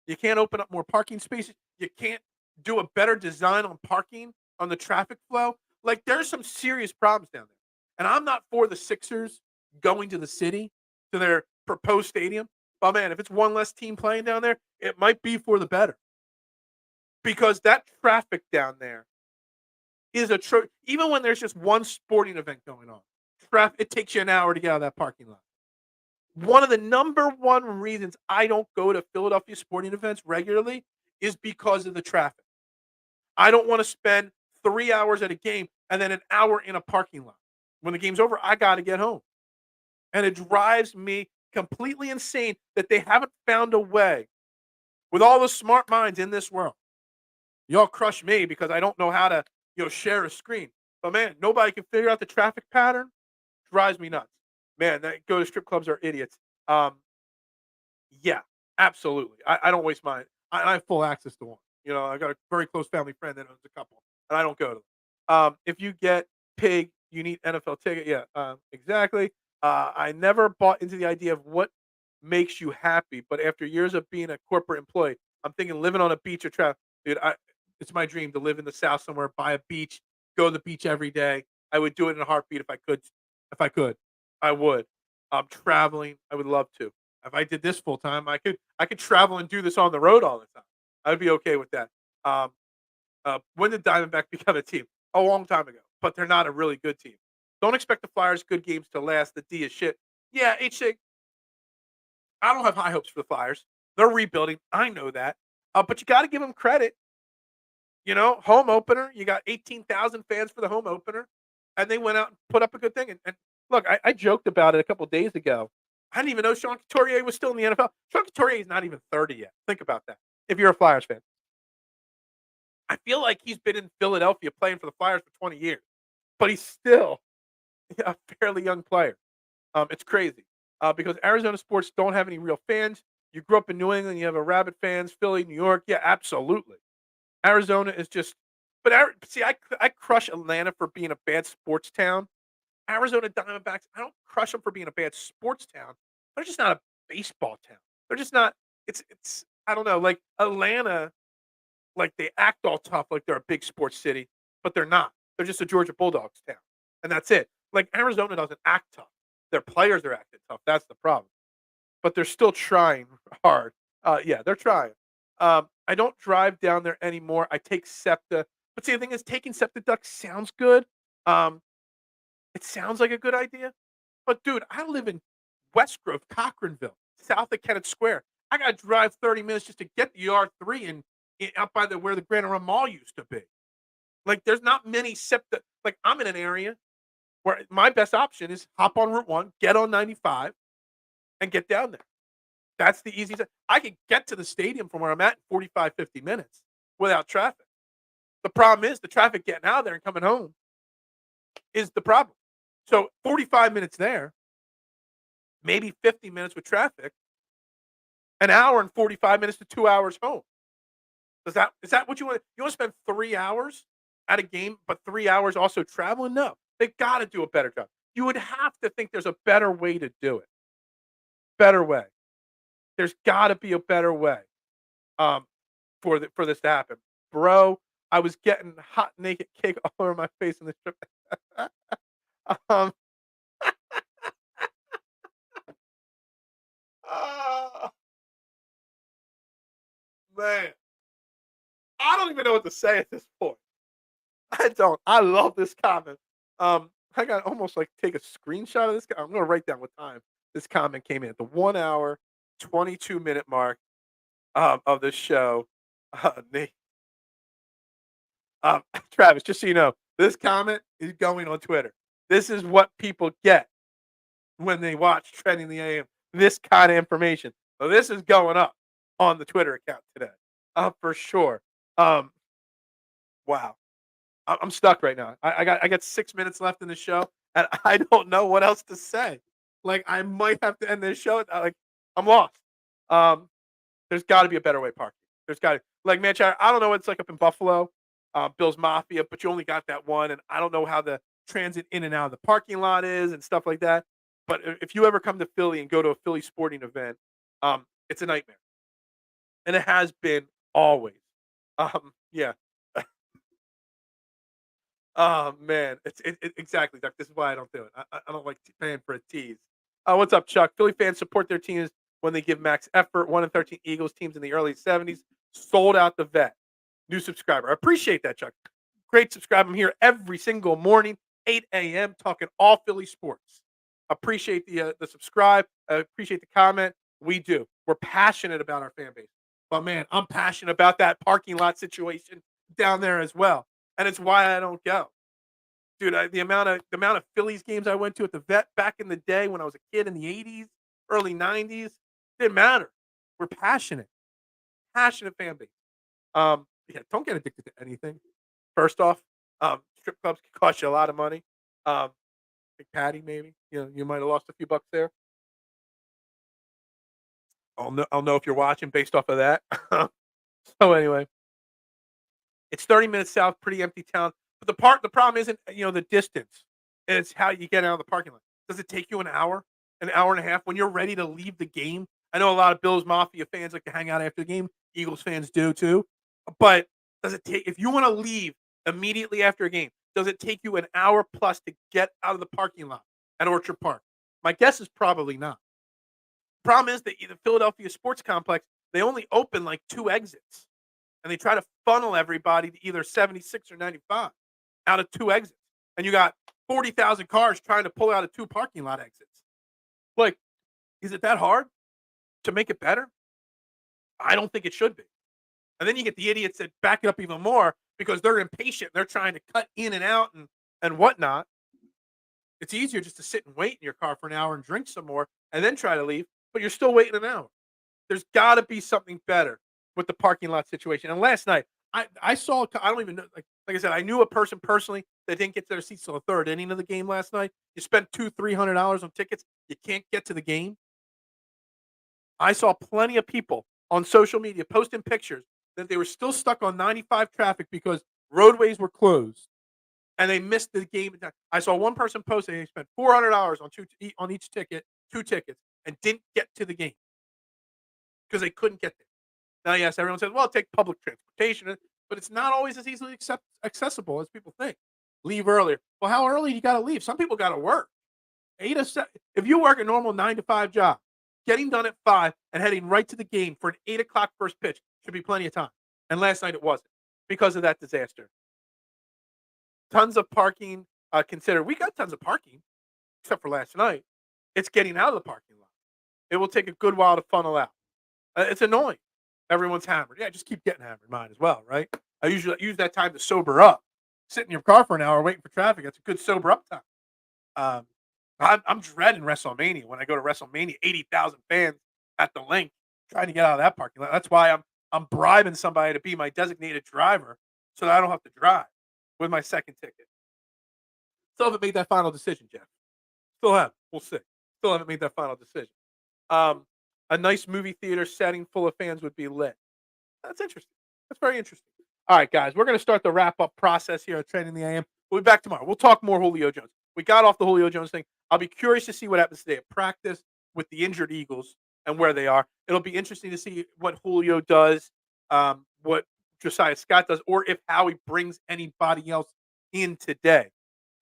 you can't open up more parking spaces. You can't do a better design on parking on the traffic flow. Like, there's some serious problems down there. And I'm not for the Sixers going to the city, to their proposed stadium. But, man, if it's one less team playing down there, it might be for the better. Because that traffic down there is even when there's just one sporting event going on, it takes you an hour to get out of that parking lot. One of the number one reasons I don't go to Philadelphia sporting events regularly is because of the traffic. I don't want to spend 3 hours at a game and then an hour in a parking lot. When the game's over, I got to get home. And it drives me completely insane that they haven't found a way, with all the smart minds in this world. Y'all crush me because I don't know how to, share a screen. But, man, nobody can figure out the traffic pattern. Drives me nuts. Man, that go to strip clubs are idiots. Yeah, absolutely. I don't waste mine. I have full access to one. I got a very close family friend that owns a couple, and I don't go to them. If you get Pig, you need NFL ticket. Yeah, exactly. I never bought into the idea of what makes you happy, but after years of being a corporate employee, I'm thinking living on a beach or travel. Dude, it's my dream to live in the South somewhere, buy a beach, go to the beach every day. I would do it in a heartbeat if I could. I would. Traveling, I would love to. If I did this full time, I could travel and do this on the road all the time. I'd be okay with that. Um, when did Diamondback become a team? A long time ago, but they're not a really good team. Don't expect the Flyers' good games to last. The D is shit. Yeah, HC, I don't have high hopes for the Flyers. They're rebuilding. I know that. But you got to give them credit. Home opener. You got 18,000 fans for the home opener, and they went out and put up a good thing. And look, I joked about it a couple days ago. I didn't even know Sean Couturier was still in the NFL. Sean Couturier is not even 30 yet. Think about that. If you're a Flyers fan, I feel like he's been in Philadelphia playing for the Flyers for 20 years, but he's still a fairly young player. It's crazy because Arizona sports don't have any real fans. You grew up in New England, you have a rabid fans, Philly, New York. Yeah, absolutely. Arizona is just, but see, I crush Atlanta for being a bad sports town. Arizona Diamondbacks, I don't crush them for being a bad sports town. They're just not a baseball town. They're just not. It's I don't know. Like Atlanta, like they act all tough, like they're a big sports city, but they're not. They're just a Georgia Bulldogs town, and that's it. Like Arizona doesn't act tough. Their players are acting tough. That's the problem. But they're still trying hard. Yeah, they're trying. I don't drive down there anymore. I take SEPTA. But see, the thing is, taking SEPTA Duck sounds good. Um, it sounds like a good idea. But dude, I live in West Grove, Cochranville, south of Kennett Square. I got to drive 30 minutes just to get the R3 and out by where the Grand Aram Mall used to be. Like, there's not many SEPTA. Like, I'm in an area where my best option is hop on Route 1, get on 95, and get down there. That's the easiest. I could get to the stadium from where I'm at in 45, 50 minutes without traffic. The problem is the traffic getting out of there and coming home is the problem. So 45 minutes there, maybe 50 minutes with traffic, an hour and 45 minutes to 2 hours home. Is that what you want? You want to spend 3 hours at a game, but 3 hours also traveling? No, they got to do a better job. You would have to think there's a better way to do it. Better way. There's got to be a better way um, for this to happen, bro. I was getting hot naked cake all over my face in the trip. um, oh, man, I don't even know what to say at this point. I don't. I love this comment. I got almost like take a screenshot of this. I'm gonna write down what time this comment came in at the 1 hour, 22-minute mark of this show. Nate, Travis, just so you know, this comment is going on Twitter. This is what people get when they watch Trending the AM. This kind of information. So this is going up on the Twitter account today, for sure. Wow. I'm stuck right now. I got 6 minutes left in the show, and I don't know what else to say. Like I might have to end this show. Like I'm lost. Um, there's got to be a better way parking. There's got to like man, I don't know what it's like up in Buffalo, Bill's Mafia, but you only got that one, and I don't know how the transit in and out of the parking lot is and stuff like that. But if you ever come to Philly and go to a Philly sporting event, it's a nightmare, and it has been always. Yeah. Oh man, exactly, Doc. This is why I don't do it. I don't like paying for a tease. What's up, Chuck? Philly fans support their teams when they give max effort. 1-13 Eagles teams in the early '70s sold out the vet. New subscriber. I appreciate that, Chuck. Great subscribe. I'm here every single morning, 8 a.m. talking all Philly sports. Appreciate the subscribe. I appreciate the comment. We do. We're passionate about our fan base. But man, I'm passionate about that parking lot situation down there as well, and it's why I don't go, dude. The amount of Phillies games I went to at the vet back in the day when I was a kid in the '80s, early '90s, didn't matter. We're passionate fan base. Yeah, don't get addicted to anything. First off, strip clubs can cost you a lot of money. Um, Big Patty, maybe you might have lost a few bucks there. I'll know if you're watching based off of that. So anyway, it's 30 minutes south, pretty empty town. But the problem isn't the distance. It's how you get out of the parking lot. Does it take you an hour and a half when you're ready to leave the game? I know a lot of Bills Mafia fans like to hang out after the game. Eagles fans do too. But does it take if you want to leave immediately after a game? Does it take you an hour plus to get out of the parking lot at Orchard Park? My guess is probably not. Problem is that the Philadelphia sports complex they only open like two exits. and they try to funnel everybody to either 76 or 95 out of 2 exits. And you got 40,000 cars trying to pull out of 2 parking lot exits. Like, is it that hard to make it better? I don't think it should be. And then you get the idiots that back it up even more because they're impatient. They're trying to cut in and out and whatnot. It's easier just to sit and wait in your car for an hour and drink some more and then try to leave, but you're still waiting an hour. There's got to be something better with the parking lot situation. And last night, I saw, I don't even know, like I said, I knew a person personally that didn't get to their seats till the third inning of the game last night. You spent $200-$300 on tickets. You can't get to the game. I saw plenty of people on social media posting pictures that they were still stuck on 95 traffic because roadways were closed and they missed the game. I saw one person posting he spent $400 on each ticket, 2 tickets, and didn't get to the game because they couldn't get there. Now, yes, everyone says, well, take public transportation, but it's not always as easily accessible as people think. Leave earlier. Well, how early do you got to leave? Some people got to work. 8 to 7. If you work a normal 9 to 5 job, getting done at 5 and heading right to the game for an 8 o'clock first pitch should be plenty of time. And last night it wasn't because of that disaster. Tons of parking considered. We got tons of parking, except for last night. It's getting out of the parking lot. It will take a good while to funnel out. It's annoying. Everyone's hammered. Yeah, just keep getting hammered. Mine as well, right? I usually use that time to sober up. Sit in your car for an hour waiting for traffic. That's a good sober up time. I'm dreading WrestleMania. When I go to WrestleMania, 80,000 fans at the link trying to get out of that parking lot. That's why I'm bribing somebody to be my designated driver so that I don't have to drive with my second ticket. Still haven't made that final decision, Jeff. Still haven't. We'll see. Still haven't made that final decision. A nice movie theater setting full of fans would be lit. That's interesting. That's very interesting. All right, guys, we're going to start the wrap-up process here at Trending the AM. We'll be back tomorrow. We'll talk more Julio Jones. We got off the Julio Jones thing. I'll be curious to see what happens today at practice with the injured Eagles and where they are. It'll be interesting to see what Julio does, what Josiah Scott does, or if Howie brings anybody else in today.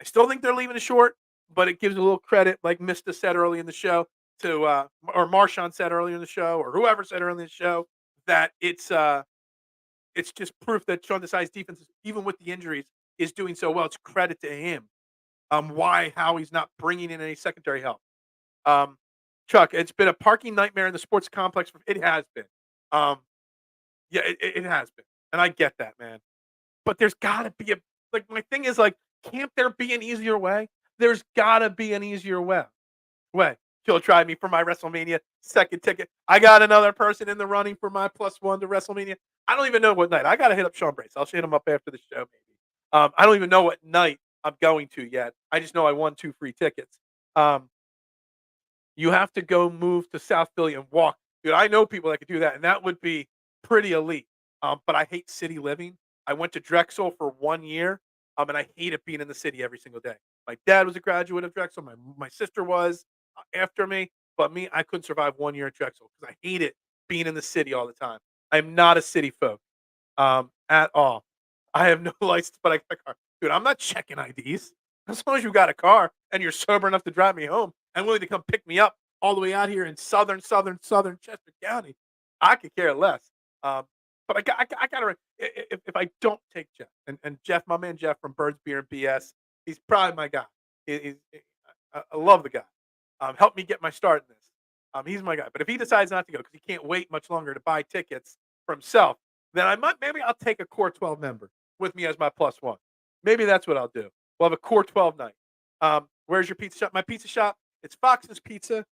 I still think they're leaving it short, but it gives a little credit, like Mista said early in the show, to or Marshawn said earlier in the show, or whoever said earlier in the show, that it's just proof that Sean Desai's defense, even with the injuries, is doing so well. It's credit to him. Why Howie's not bringing in any secondary help. Chuck, it's been a parking nightmare in the sports complex. It has been. Yeah, it has been. And I get that, man. But there's got to be my thing is can't there be an easier way? There's got to be an easier way. She'll try me for my WrestleMania second ticket. I got another person in the running for my +1 to WrestleMania. I don't even know what night. I got to hit up Sean Bryce. I'll hit him up after the show, maybe. I don't even know what night I'm going to yet. I just know I won 2 free tickets. You have to go move to South Philly and walk. Dude, I know people that could do that, and that would be pretty elite. But I hate city living. I went to Drexel for 1 year, and I hated being in the city every single day. My dad was a graduate of Drexel. My sister was after me, but me, I couldn't survive 1 year at Drexel because I hated being in the city all the time. I'm not a city folk at all. I have no license, but I got a car. Dude, I'm not checking IDs. As long as you got a car and you're sober enough to drive me home and willing to come pick me up all the way out here in southern Chester County, I could care less. But I got to, if I don't take Jeff, and Jeff, my man Jeff from Birds Beer and BS, he's probably my guy. I love the guy. Help me get my start in this. He's my guy. But if he decides not to go because he can't wait much longer to buy tickets for himself, then maybe I'll take a core 12 member with me as my +1. Maybe that's what I'll do. We'll have a core 12 night. Where's your pizza shop? My pizza shop, it's Fox's Pizza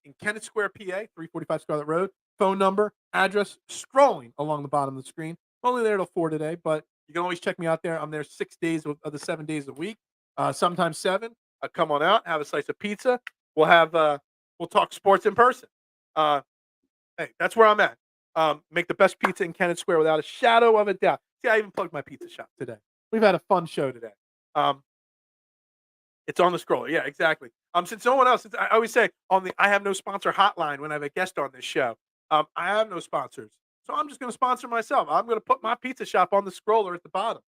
in Kennett Square, PA, 345 Scarlet Road. Phone number, address, scrolling along the bottom of the screen. I'm only there till 4 today, but you can always check me out there. I'm there 6 days of the 7 days a week, sometimes 7. Come on out, have a slice of pizza. We'll talk sports in person. Hey, that's where I'm at. Make the best pizza in Kennett Square without a shadow of a doubt. See, I even plugged my pizza shop today. We've had a fun show today. It's on the scroller. Yeah, exactly. Since no one else, I always say I have no sponsor hotline when I have a guest on this show. I have no sponsors. So I'm just going to sponsor myself. I'm going to put my pizza shop on the scroller at the bottom.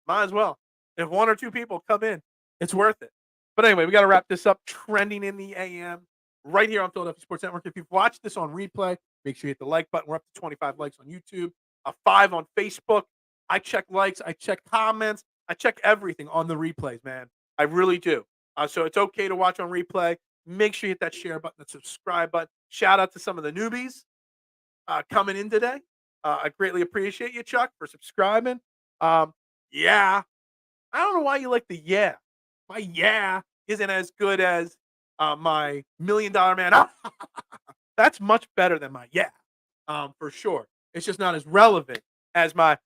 Might as well. If 1 or 2 people come in, it's worth it. But anyway, we got to wrap this up. Trending in the AM right here on Philadelphia Sports Network. If you've watched this on replay, make sure you hit the like button. We're up to 25 likes on YouTube. a 5 on Facebook. I check likes, I check comments, I check everything on the replays, man. I really do. So it's okay to watch on replay. Make sure you hit that share button, the subscribe button. Shout out to some of the newbies coming in today. I greatly appreciate you, Chuck, for subscribing. Yeah, I don't know why you like the yeah. My yeah isn't as good as my $1,000,000 man. That's much better than my yeah, for sure. It's just not as relevant as my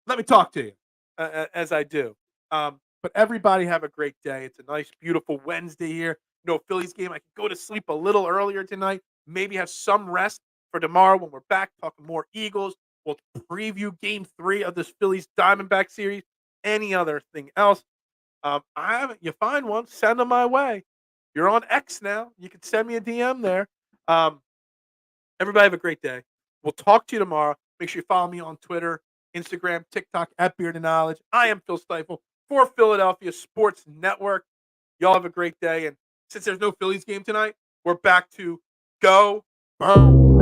let me talk to you as I do. But everybody have a great day. It's a nice, beautiful Wednesday here. No Phillies game. I can go to sleep a little earlier tonight. Maybe have some rest for tomorrow when we're back talking more Eagles. We'll preview Game 3 of this Phillies Diamondback series. Any other thing else? I haven't. You find one, send them my way. You're on X now. You can send me a DM there. Um, Everybody have a great day. We'll talk to you tomorrow. Make sure you follow me on Twitter, Instagram, TikTok at Beard and Knowledge. I am Phil Stiefel for Philadelphia Sports Network. Y'all have a great day. And since there's no Phillies game tonight, we're back to go Birds.